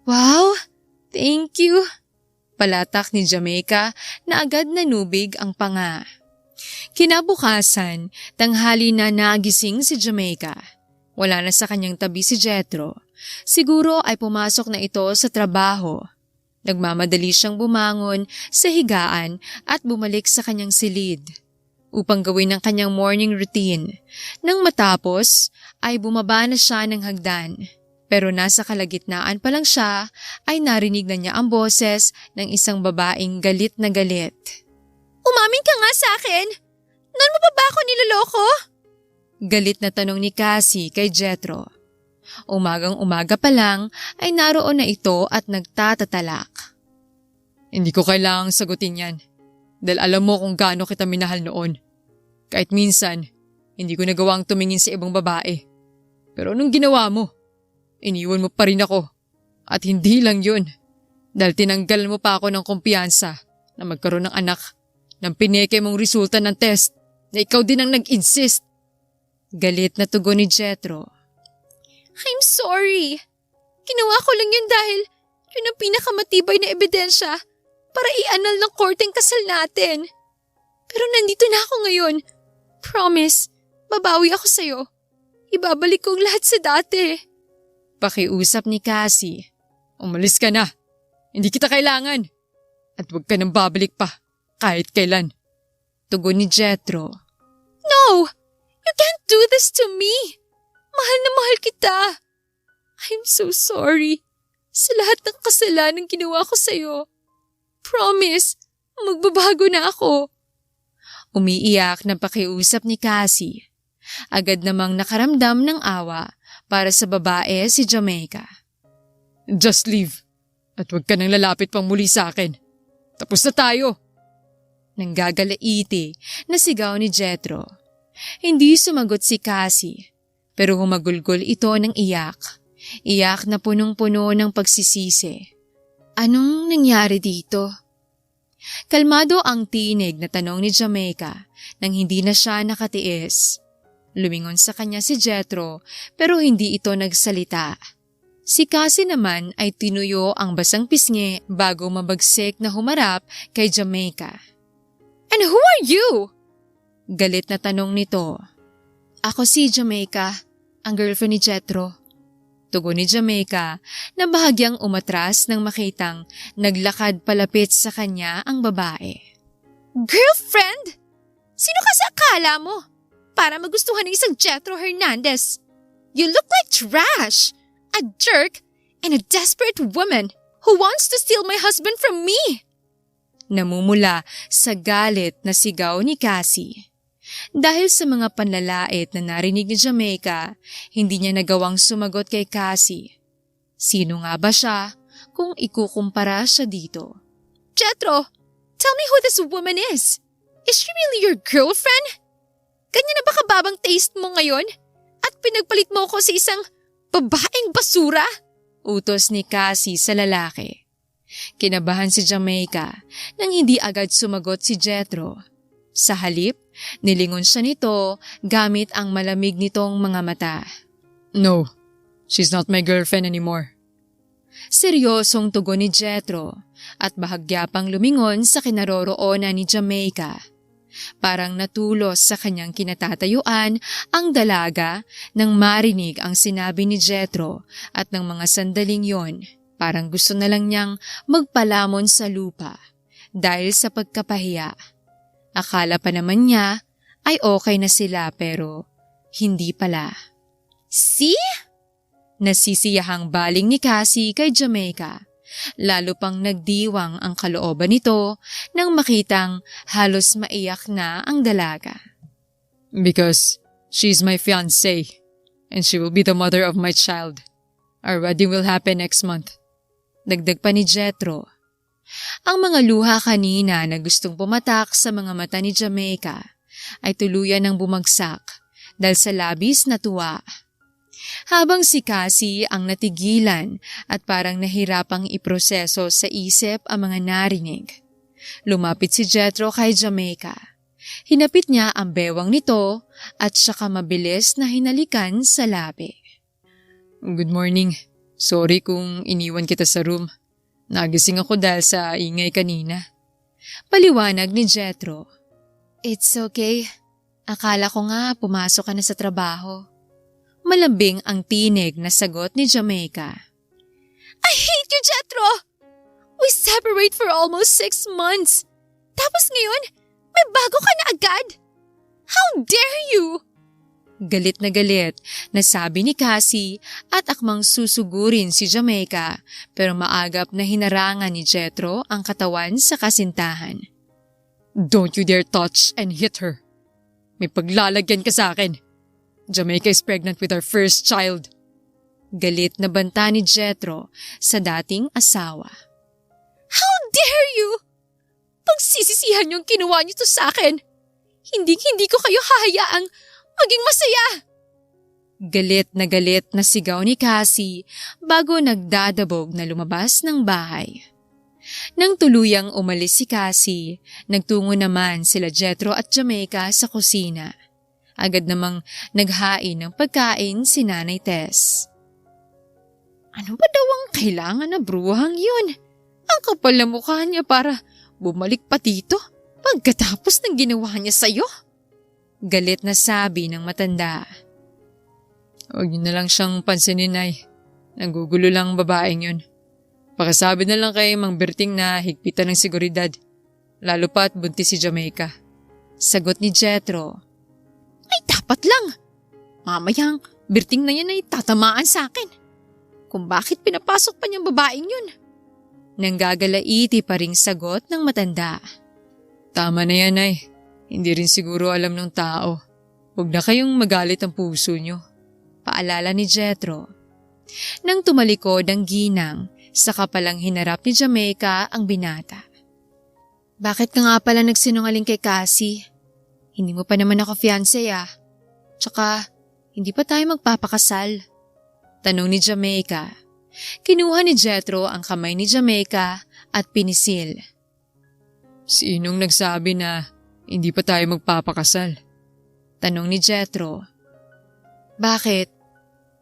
Wow! Thank you! Palatak ni Jamaica na agad nanubig ang panga. Kinabukasan, tanghali na nagising si Jamaica. Wala na sa kanyang tabi si Jethro. Siguro ay pumasok na ito sa trabaho. Nagmamadali siyang bumangon sa higaan at bumalik sa kanyang silid. upang gawin ang kanyang morning routine. Nang matapos ay bumaba na siya ng hagdan. Pero nasa kalagitnaan pa lang siya ay narinig na niya ang boses ng isang babaeng galit na galit. Umamin ka nga sa akin! Noon mo pa ba ako niloloko? Galit na tanong ni Cassie kay Jethro. Umagang-umaga pa lang ay naroon na ito at nagtatatalak. Hindi ko kailangang sagutin yan. Dahil alam mo kung gaano kita minahal noon. Kahit minsan, hindi ko nagawang tumingin sa ibang babae. Pero anong ginawa mo? Iniwan mo pa rin ako. At hindi lang yun. Dahil tinanggal mo pa ako ng kumpiyansa na magkaroon ng anak nang pineke mong resulta ng test na ikaw din ang nag-insist. Galit na tugon ni Jethro. I'm sorry. Ginawa ko lang yun dahil yun ang pinakamatibay na ebidensya para i-annul ng korteng kasal natin. Pero nandito na ako ngayon. Promise, babawi ako sa'yo. Ibabalik ko ang lahat sa dati. Pakiusap ni Cassie. Umalis ka na. Hindi kita kailangan. At huwag ka nang babalik pa kahit kailan. Tugon ni Jethro. No! You can't do this to me! Mahal na mahal kita. I'm so sorry sa lahat ng kasalanan ginawa ko sa'yo. Promise, magbabago na ako. Umiiyak na pakiusap ni Cassie. Agad namang nakaramdam ng awa para sa babae si Jamaica. Just leave. At huwag ka nang lalapit pang muli sa akin. Tapos na tayo. Nanggagalaiti na sigaw ni Jethro. Hindi sumagot si Cassie, pero humagulgol ito ng iyak. Iyak na punong-puno ng pagsisisi. Anong nangyari dito? Kalmado ang tinig na tanong ni Jamaica nang hindi na siya nakatiis. Lumingon sa kanya si Jethro pero hindi ito nagsalita. Si Cassie naman ay tinuyo ang basang pisngi bago mabagsik na humarap kay Jamaica. And who are you? Galit na tanong nito. Ako si Jamaica, ang girlfriend ni Jethro. Tugon ni Jamaica na bahagyang umatras nang makitang naglakad palapit sa kanya ang babae. Girlfriend? Sino ka sa akala mo? Para magustuhan ng isang Jethro Hernandez. You look like trash, a jerk, and a desperate woman who wants to steal my husband from me. Namumula sa galit na sigaw ni Cassie. Dahil sa mga panlalait na narinig ni Jamaica, hindi niya nagawang sumagot kay Cassie. Sino nga ba siya kung ikukumpara siya dito? Jethro, tell me who this woman is. Is she really your girlfriend? Ganyan na ba kababang taste mo ngayon? At pinagpalit mo ko sa isang babaeng basura? Utos ni Cassie sa lalaki. Kinabahan si Jamaica nang hindi agad sumagot si Jethro. Sa halip, nilingon siya nito gamit ang malamig nitong mga mata. No, she's not my girlfriend anymore. Seryosong tugon ni Jethro at bahagya pang lumingon sa kinaroroonan ni Jamaica. Parang natulos sa kanyang kinatatayuan ang dalaga nang marinig ang sinabi ni Jethro at ng mga sandaling yon. Parang gusto na lang niyang magpalamon sa lupa dahil sa pagkapahiya. Akala pa naman niya ay okay na sila pero hindi pala. See? Nasisiyahang baling ni Cassie kay Jamaica. Lalo pang nagdiwang ang kalooban nito nang makitang halos maiyak na ang dalaga. Because she's my fiancée and she will be the mother of my child. Our wedding will happen next month. Dagdag pa ni Jethro. Ang mga luha kanina na gustong pumatak sa mga mata ni Jamaica ay tuluyan ng bumagsak dahil sa labis na tuwa. Habang si Cassie ang natigilan at parang nahirapang iproseso sa isip ang mga narinig. Lumapit si Jethro kay Jamaica. Hinapit niya ang bewang nito at saka mabilis na hinalikan sa labi. Good morning. Sorry kung iniwan kita sa room. Nagising ako dahil sa ingay kanina. Paliwanag ni Jethro. It's okay. Akala ko nga pumasok ka na sa trabaho. Malambing ang tinig na sagot ni Jamaica. I hate you, Jethro! We separate for almost 6 months. Tapos ngayon, may bago ka na agad. How dare you? Galit na sabi ni Cassie at akmang susugurin si Jamaica pero maagap na hinarangan ni Jethro ang katawan sa kasintahan. Don't you dare touch and hit her. May paglalagyan ka sa akin. Jamaica is pregnant with our first child. Galit na banta ni Jethro sa dating asawa. How dare you? Pagsisisihan niyong kinuha niyo to sa akin. Hindi ko kayo hahayaang maging masaya. Galit na sigaw ni Cassie bago nagdadabog na lumabas ng bahay. Nang tuluyang umalis si Cassie, nagtungo naman sila Jethro at Jamaica sa kusina. Agad namang naghain ng pagkain si Nanay Tess. Ano ba daw ang kailangan na bruhang yun? Ang kapal na mukha niya para bumalik pa dito pagkatapos ng ginawa niya sa'yo. Galit na sabi ng matanda. Huwag niyo na lang siyang pansinin, Nay. Nagugulo lang ang babaeng yun. Pakasabi na lang kay Mang Berting na higpitan ng seguridad. Lalo pa't buntis si Jamaica. Sagot ni Jethro. Ay dapat lang. Mamayang Berting na yan ay tatamaan sa akin. Kung bakit pinapasok pa niyang babaeng yun. Nanggagalaiti pa ring sagot ng matanda. Tama na yan, Nay. Hindi rin siguro alam ng tao. Huwag na kayong magalit ang puso niyo. Paalala ni Jethro. Nang tumalikod ang ginang, saka palang hinarap ni Jamaica ang binata. Bakit ka nga pala nagsinungaling kay Cassie? Hindi mo pa naman ako fiancé Tsaka, hindi pa tayo magpapakasal. Tanong ni Jamaica. Kinuha ni Jethro ang kamay ni Jamaica at pinisil. Sinong nagsabi na hindi pa tayo magpapakasal? Tanong ni Jethro. Bakit?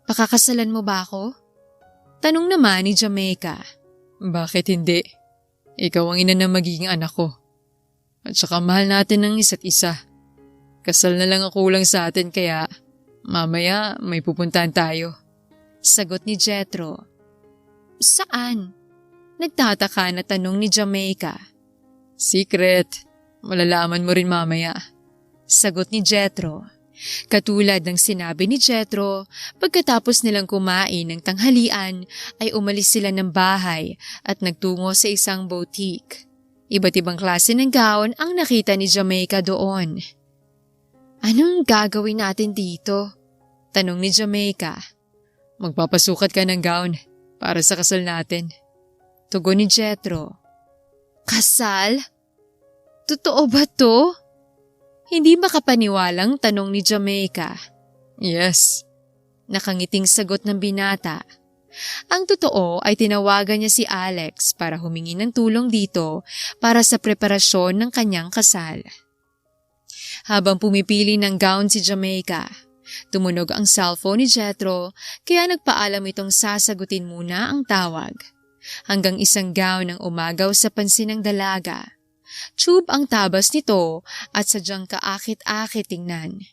Pakakasalan mo ba ako? Tanong naman ni Jamaica. Bakit hindi? Ikaw ang ina ng magiging anak ko. At saka mahal natin ang isa't isa. Kasal na lang ang kulang sa atin kaya mamaya may pupuntahan tayo. Sagot ni Jethro. Saan? Nagtataka na tanong ni Jamaica. Secret. Malalaman mo rin mamaya. Sagot ni Jethro. Katulad ng sinabi ni Jethro, pagkatapos nilang kumain ng tanghalian ay umalis sila ng bahay at nagtungo sa isang boutique. Iba't ibang klase ng gown ang nakita ni Jamaica doon. Anong gagawin natin dito? Tanong ni Jamaica. Magpapasukat ka ng gown para sa kasal natin. Tugon ni Jethro. Kasal? Totoo ba to? Hindi makapaniwalang tanong ni Jamaica. Yes. Nakangiting sagot ng binata. Ang totoo ay tinawagan niya si Alex para humingi ng tulong dito para sa preparasyon ng kanyang kasal. Habang pumipili ng gown si Jamaica, tumunog ang cellphone ni Jethro kaya nagpaalam itong sasagutin muna ang tawag. Hanggang isang gown ang umagaw sa pansin ng dalaga. Tube ang tabas nito at sadyang kaakit-akit tingnan.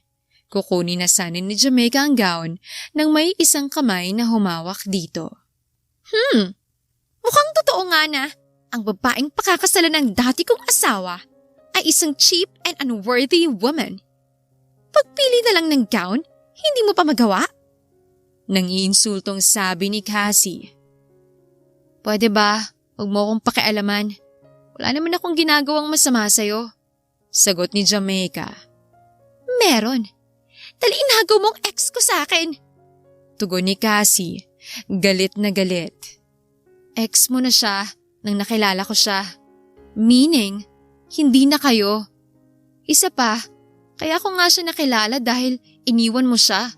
Kukunin na sana ni Jamaica ang gown nang may isang kamay na humawak dito. Mukhang totoo nga na ang babaeng pakakasalan ng dati kong asawa ay isang cheap and unworthy woman. Pagpili na lang ng gown, hindi mo pa magawa? Nangiinsultong sabi ni Cassie. Pwede ba? Huwag mo akong pakialaman. Wala naman akong ginagawang masama sa'yo. Sagot ni Jamaica. Meron. Dahil inagaw mong ex ko sa akin. Tugon ni Cassie, galit na galit. Ex mo na siya nang nakilala ko siya. Meaning, hindi na kayo. Isa pa, kaya ko nga siya nakilala dahil iniwan mo siya.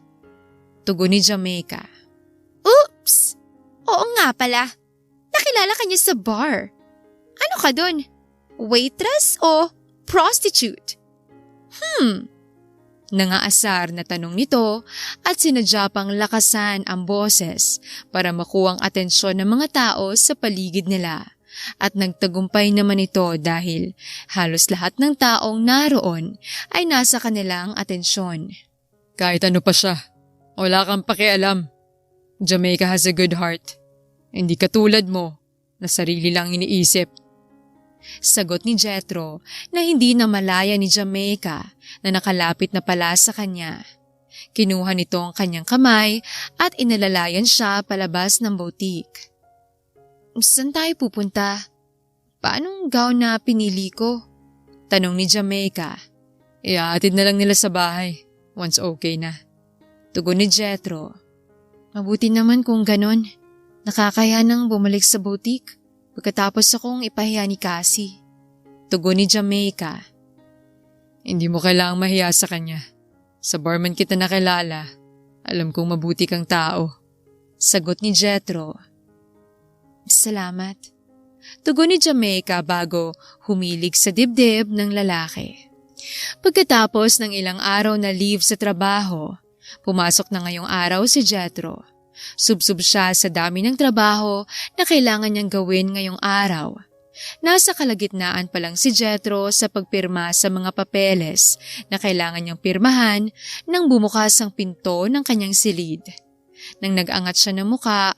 Tugon ni Jamaica. Oops! Oo nga pala. Nakilala ka niya sa bar. Ano ka dun? Waitress o prostitute? Nangaasar na tanong nito at sinadya pang lakasan ang boses para makuha ang atensyon ng mga tao sa paligid nila. At nagtagumpay naman ito dahil halos lahat ng taong naroon ay nasa kanilang atensyon. Kahit ano pa siya, wala kang pakialam. Jamaica has a good heart. Hindi katulad mo na sarili lang iniisip. Sagot ni Jethro na hindi na malaya ni Jamaica na nakalapit na pala sa kanya. Kinuha nito ang kanyang kamay at inalalayan siya palabas ng boutique. Saan tayo pupunta? Paanong gown na pinili ko? Tanong ni Jamaica. Ihahatid na lang nila sa bahay, once okay na. Tugon ni Jethro. Mabuti naman kung ganon. Nakakaya nang bumalik sa boutique pagkatapos akong ipahiya ni Cassie. Tugon ni Jamaica. Hindi mo kailangang mahiya sa kanya. Sa barman kita nakilala. Alam kong mabuti kang tao. Sagot ni Jethro. Salamat. Tugon ni Jamaica bago humilig sa dibdib ng lalaki. Pagkatapos ng ilang araw na leave sa trabaho, pumasok na ngayong araw si Jethro. Subsub siya sa dami ng trabaho na kailangan niyang gawin ngayong araw. Nasa kalagitnaan pa lang si Jethro sa pagpirma sa mga papeles na kailangan niyang pirmahan nang bumukas ang pinto ng kanyang silid. Nang nag-angat siya ng muka,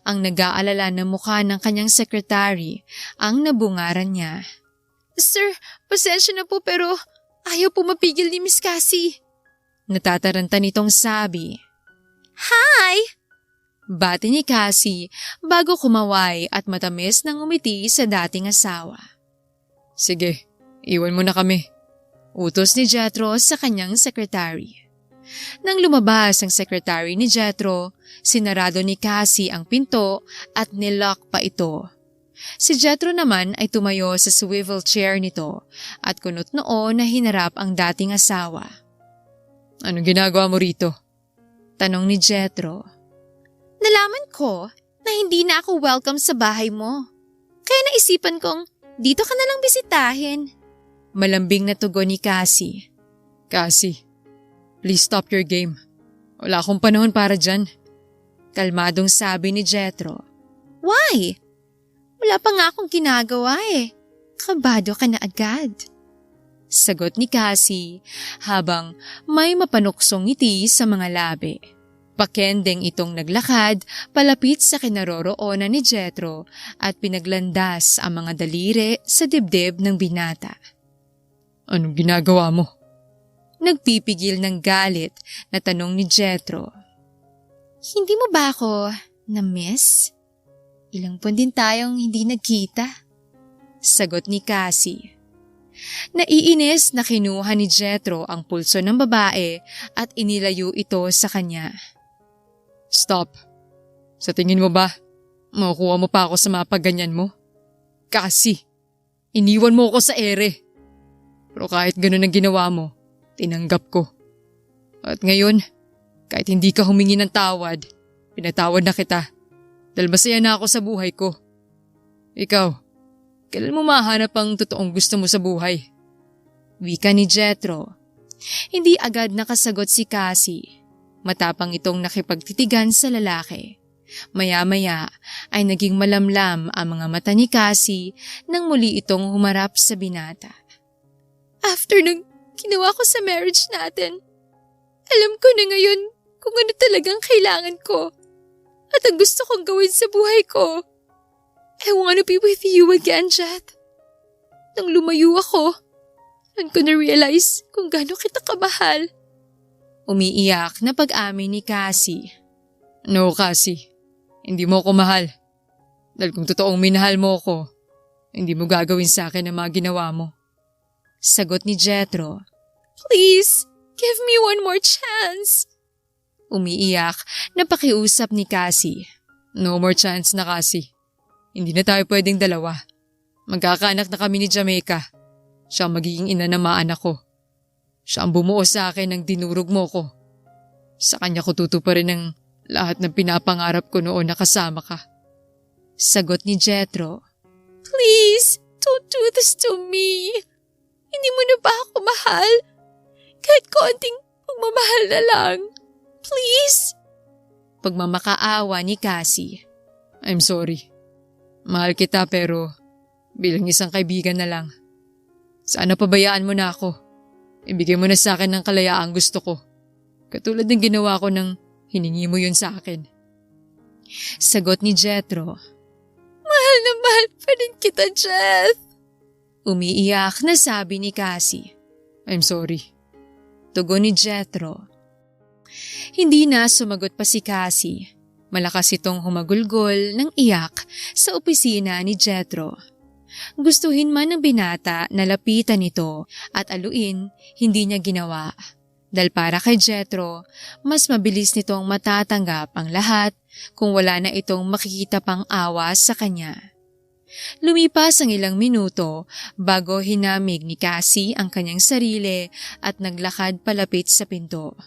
ang nag-aalala ng muka ng kanyang secretary ang nabungaran niya. Sir, pasensya na po pero ayaw po mapigil ni Miss Cassie. Natataranta nitong sabi. Hi! Bati ni Cassie bago kumaway at matamis ng umiti sa dating asawa. Sige, iwan mo na kami. Utos ni Jethro sa kanyang secretary. Nang lumabas ang secretary ni Jethro, sinarado ni Cassie ang pinto at nilock pa ito. Si Jethro naman ay tumayo sa swivel chair nito at kunot noon na hinarap ang dating asawa. Anong ginagawa mo rito? Tanong ni Jethro. Nalaman ko na hindi na ako welcome sa bahay mo. Kaya naisipan kong dito ka na lang bisitahin. Malambing na tugon ni Cassie. Cassie, please stop your game. Wala akong panahon para dyan. Kalmadong sabi ni Jethro. Why? Wala pa nga akong ginagawa eh. Kabado ka na agad. Sagot ni Cassie habang may mapanuksong ngiti sa mga labi. Pakendeng itong naglakad palapit sa kinaroroonan ni Jethro at pinaglandas ang mga daliri sa dibdib ng binata. Anong ginagawa mo? Nagpipigil ng galit na tanong ni Jethro. Hindi mo ba ako na-miss? Ilang buwan din tayong hindi nagkita. Sagot ni Cassie. Naiinis na kinuha ni Jethro ang pulso ng babae at inilayo ito sa kanya. Stop. Sa tingin mo ba, makukuha mo pa ako sa mga pagganyan mo? Cassie, iniwan mo ako sa ere. Pero kahit ganun ang ginawa mo, tinanggap ko. At ngayon, kahit hindi ka humingi ng tawad, pinatawad na kita. Dahil masaya na ako sa buhay ko. Ikaw, kailan mo mahanap ang totoong gusto mo sa buhay? Wika ni Jethro. Hindi agad nakasagot si Cassie. Matapang itong nakipagtitigan sa lalaki. Maya-maya ay naging malamlam ang mga mata ni Cassie nang muli itong humarap sa binata. After nung ginawa ko sa marriage natin, alam ko na ngayon kung ano talagang kailangan ko at ang gusto kong gawin sa buhay ko. I want to be with you again, Jet. Nang lumayo ako, doon ko na-realize kung gaano kita kamahal. Umiiyak na pag-amin ni Cassie. No, Cassie. Hindi mo ako mahal. Dahil kung totoong minahal mo ako, hindi mo gagawin sa akin ang mga ginawa mo. Sagot ni Jethro. Please, give me one more chance. Umiiyak na pakiusap ni Cassie. No more chance na, Cassie. Hindi na tayo pwedeng dalawa. Magkakaanak na kami ni Jamaica. Siya ang magiging ina ng mga anak ko. Siya ang bumuo sa akin ng dinurog mo ko. Sa kanya ko tutuparin ang lahat ng pinapangarap ko noon na kasama ka. Sagot ni Jethro. Please, don't do this to me. Hindi mo na ba ako mahal? Kahit konting pagmamahal na lang. Please. Pagmamakaawa ni Cassie. I'm sorry. Mahal kita pero bilang isang kaibigan na lang. Sana pabayaan mo na ako. Ibigay mo na sa akin ng kalayaang gusto ko. Katulad ng ginawa ko nang hiningi mo yun sa akin. Sagot ni Jethro. Mahal na mahal pa rin kita, Jeth. Umiiyak na sabi ni Cassie. I'm sorry. Tugon ni Jethro. Hindi na sumagot pa si Cassie. Malakas itong humagulgol ng iyak sa opisina ni Jethro. Gustuhin man ng binata na lapitan ito at aluin, hindi niya ginawa. Dahil para kay Jethro, mas mabilis nitong matatanggap ang lahat kung wala na itong makikita pang awa sa kanya. Lumipas ang ilang minuto bago hinamig ni Cassie ang kanyang sarili at naglakad palapit sa pinto.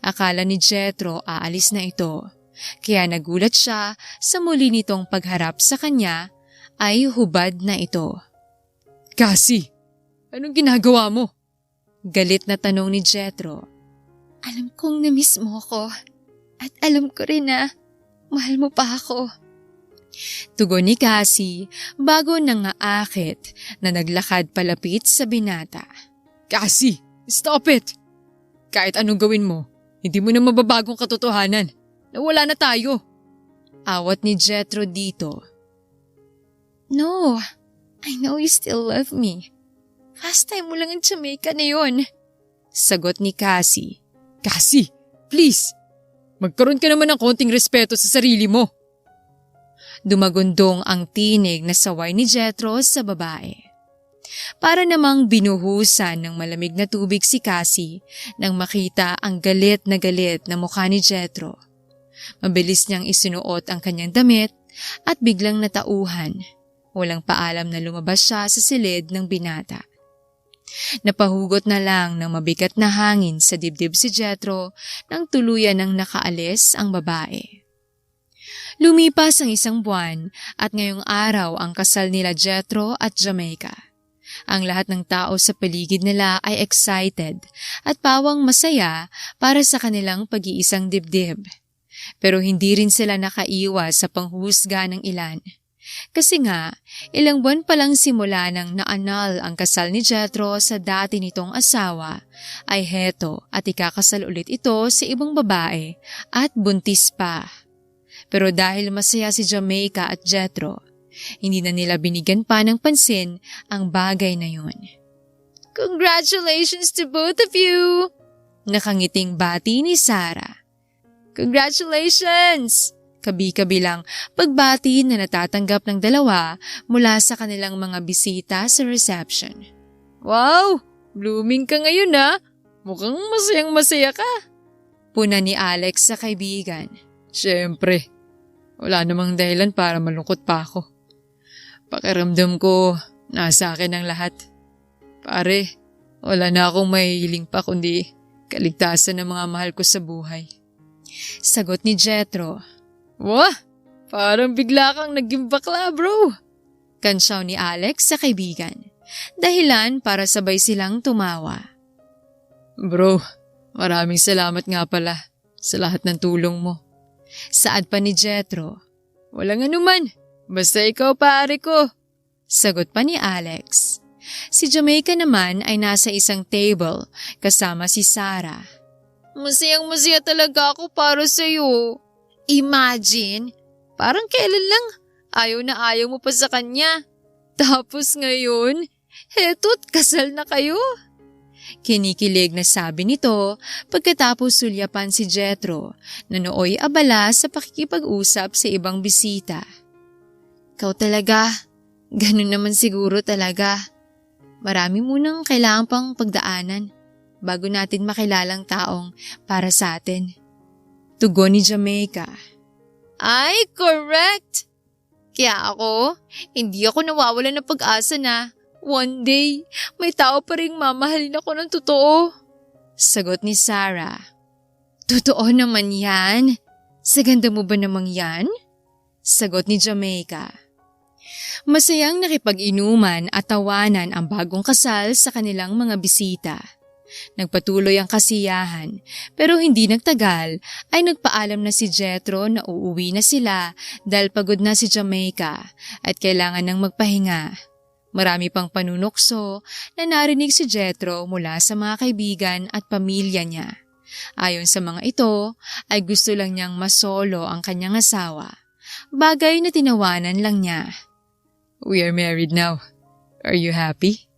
Akala ni Jethro aalis na ito, kaya nagulat siya sa muli nitong pagharap sa kanya ay hubad na ito. Cassie, anong ginagawa mo? Galit na tanong ni Jethro. Alam kong na-miss mo ko at alam ko rin na mahal mo pa ako. Tugon ni Cassie bago nang aakit na naglakad palapit sa binata. Cassie, stop it! Kahit anong gawin mo, hindi mo na mababagong katotohanan. Nawala na tayo. Awat ni Jethro dito. No, I know you still love me. Last time mo lang ang Jamaica na yun. Sagot ni Cassie. Cassie, please! Magkaroon ka naman ng konting respeto sa sarili mo. Dumagundong ang tinig na saway ni Jethro sa babae. Para namang binuhusan ng malamig na tubig si Cassie nang makita ang galit na mukha ni Jethro. Mabilis niyang isinuot ang kanyang damit at biglang natauhan. Walang paalam na lumabas siya sa silid ng binata. Napahugot na lang ng mabigat na hangin sa dibdib si Jethro nang tuluyan ng nakaalis ang babae. Lumipas ang 1 buwan at ngayong araw ang kasal nila Jethro at Jamaica. Ang lahat ng tao sa paligid nila ay excited at pawang masaya para sa kanilang pag-iisang dibdib. Pero hindi rin sila nakaiwas sa panghusga ng ilan. Kasi nga, ilang buwan pa lang simula nang naanal ang kasal ni Jethro sa dati nitong asawa, ay heto at ikakasal ulit ito sa ibang babae at buntis pa. Pero dahil masaya si Jamaica at Jethro, hindi na nila binigyan pa ng pansin ang bagay na yun. Congratulations to both of you! Nakangiting bati ni Sarah. Congratulations! Kabi-kabilang pagbati na natatanggap ng dalawa mula sa kanilang mga bisita sa reception. Wow! Blooming ka ngayon ha! Mukhang masayang-masaya ka! Puna ni Alex sa kaibigan. Siyempre, wala namang dahilan para malungkot pa ako. Pakiramdam ko, nasa akin ang lahat. Pare, wala na akong mahihiling pa kundi kaligtasan ng mga mahal ko sa buhay. Sagot ni Jethro. Wah! Parang bigla kang naging bakla, bro! Kansyaw ni Alex sa kaibigan. Dahilan para sabay silang tumawa. Bro, maraming salamat nga pala sa lahat ng tulong mo. Saad pa ni Jethro. Walang anuman, basta ikaw pare ko. Sagot pa ni Alex. Si Jamaica naman ay nasa isang table kasama si Sarah. Masayang-masaya talaga ako para sa'yo. Imagine, parang kailan lang ayaw na ayaw mo pa sa kanya. Tapos ngayon, heto't kasal na kayo. Kinikilig na sabi nito pagkatapos sulyapan si Jethro na nooy abala sa pakikipag-usap sa ibang bisita. Ikaw talaga, ganun naman siguro talaga. Marami munang kailangan pang pagdaanan bago natin makilalang taong para sa atin. Tugon ni Jamaica. Ay, correct! Kaya ako, hindi ako nawawalan ng pag-asa na one day, may tao pa ring mamahalin ako ng totoo. Sagot ni Sarah. Totoo naman yan? Sa ganda mo ba namang yan? Sagot ni Jamaica. Masayang nakipag-inuman at tawanan ang bagong kasal sa kanilang mga bisita. Nagpatuloy ang kasiyahan pero hindi nagtagal ay nagpaalam na si Jethro na uuwi na sila dahil pagod na si Jamaica at kailangan nang magpahinga. Marami pang panunukso na narinig si Jethro mula sa mga kaibigan at pamilya niya. Ayon sa mga ito ay gusto lang niyang masolo ang kanyang asawa. Bagay na tinawanan lang niya. We are married now. Are you happy?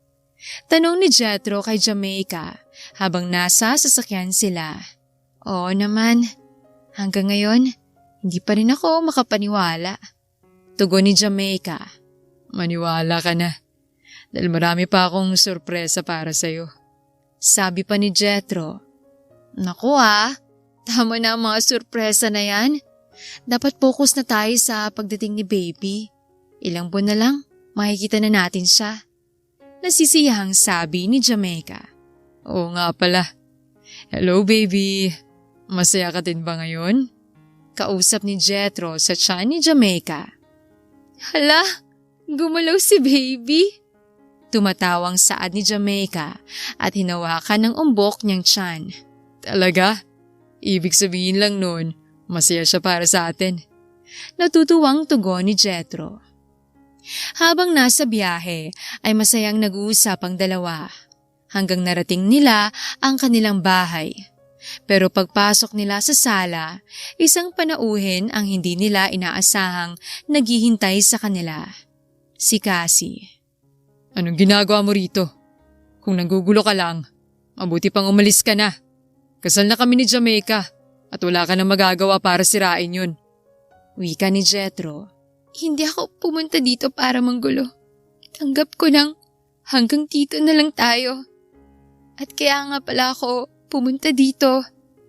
Tanong ni Jethro kay Jamaica habang nasa sasakyan sila. Oo naman. Hanggang ngayon, hindi pa rin ako makapaniwala. Tugon ni Jamaica. Maniwala ka na. Dahil marami pa akong sorpresa para sa'yo. Sabi pa ni Jethro. Naku tama na ang mga sorpresa na yan. Dapat focus na tayo sa pagdating ni baby. Ilang buwan na lang, makikita na natin siya. Nasisiyahang sabi ni Jamaica. Oo nga pala. Hello baby. Masaya ka din ba ngayon? Kausap ni Jethro sa tiyan ni Jamaica. Hala, gumalaw si baby. Tumatawang saad ni Jamaica at hinawakan ng umbok niyang tiyan. Talaga? Ibig sabihin lang nun, masaya siya para sa atin. Natutuwang tugon ni Jethro. Habang nasa biyahe ay masayang nag-uusap ang dalawa hanggang narating nila ang kanilang bahay. Pero pagpasok nila sa sala, isang panauhin ang hindi nila inaasahang naghihintay sa kanila. Si Cassie. Anong ginagawa mo rito? Kung nanggugulo ka lang, mabuti pang umalis ka na. Kasal na kami ni Jamaica at wala ka nang magagawa para sirain yun. Wika ni Jethro. Hindi ako pumunta dito para manggulo. Tanggap ko lang hanggang dito na lang tayo. At kaya nga pala ako pumunta dito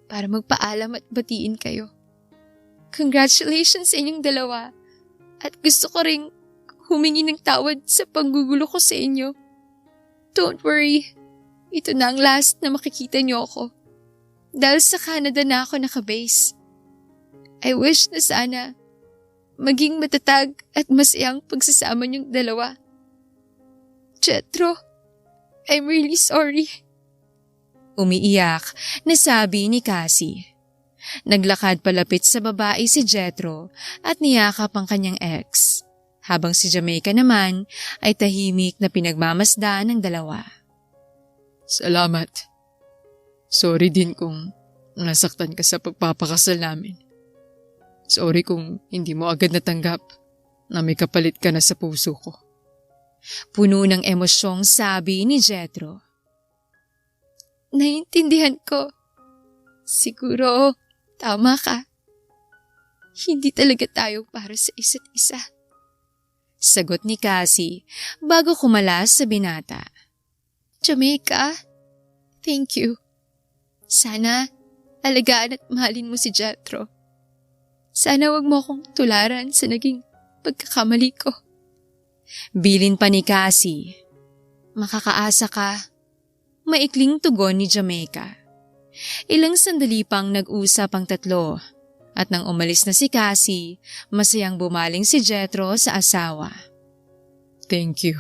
para magpaalam at batiin kayo. Congratulations sa inyong dalawa. At gusto ko ring humingi ng tawad sa panggugulo ko sa inyo. Don't worry. Ito na ang last na makikita niyo ako. Dahil sa Canada na ako nakabase. I wish na sana maging matatag at masayang pagsasama niyong dalawa. Jethro, I'm really sorry. Umiiyak na sabi ni Cassie. Naglakad palapit sa babae si Jethro at niyakap ang kanyang ex. Habang si Jamaica naman ay tahimik na pinagmamasdan ng dalawa. Salamat. Sorry din kung nasaktan ka sa pagpapakasal namin. Sorry kung hindi mo agad natanggap na may kapalit ka na sa puso ko. Puno ng emosyong sabi ni Jethro. Naiintindihan ko. Siguro, tama ka. Hindi talaga tayo para sa isa't isa. Sagot ni Cassie bago kumalas sa binata. Jamaica, thank you. Sana alagaan at mahalin mo si Jethro. Sana wag mo akong tularan sa naging pagkakamali ko. Bilin pa ni Cassie. Makakaasa ka. Maikling tugon ni Jamaica. Ilang sandali pang nag-usap ang tatlo at nang umalis na si Cassie, masayang bumaling si Jethro sa asawa. Thank you.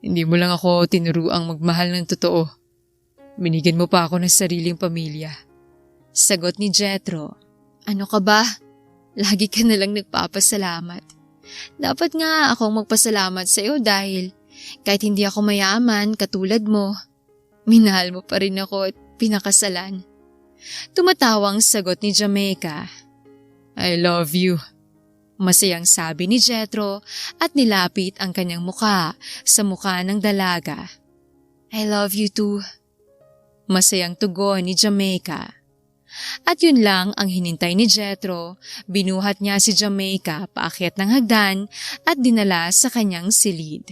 Hindi mo lang ako tinuruang magmahal ng totoo. Binigyan mo pa ako ng sariling pamilya. Sagot ni Jethro. Ano ka ba? Lagi ka nalang nagpapasalamat. Dapat nga akong magpasalamat sa iyo dahil kahit hindi ako mayaman katulad mo, minahal mo pa rin ako at pinakasalan. Tumatawang sagot ni Jamaica. I love you. Masayang sabi ni Jethro at nilapit ang kanyang muka sa muka ng dalaga. I love you too. Masayang tugon ni Jamaica. At yun lang ang hinintay ni Jethro, binuhat niya si Jamaica paakyat ng hagdan at dinala sa kanyang silid.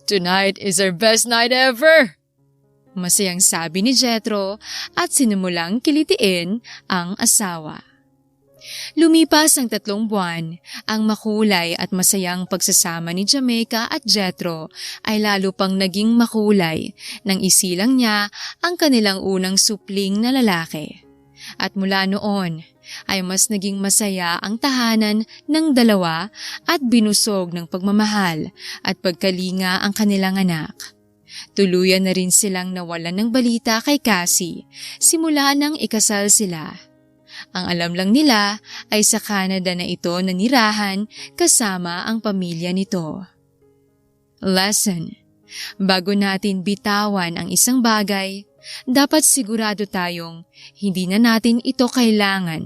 Tonight is our best night ever! Masayang sabi ni Jethro at sinimulang kilitiin ang asawa. Lumipas ang 3 buwan, ang makulay at masayang pagsasama ni Jamaica at Jethro ay lalo pang naging makulay nang isilang niya ang kanilang unang supling na lalaki. At mula noon ay mas naging masaya ang tahanan ng dalawa at binusog ng pagmamahal at pagkalinga ang kanilang anak. Tuluyan na rin silang nawalan ng balita kay Cassie simula nang ikasal sila. Ang alam lang nila ay sa Canada na ito nanirahan kasama ang pamilya nito. Lesson: bago natin bitawan ang isang bagay, dapat sigurado tayong hindi na natin ito kailangan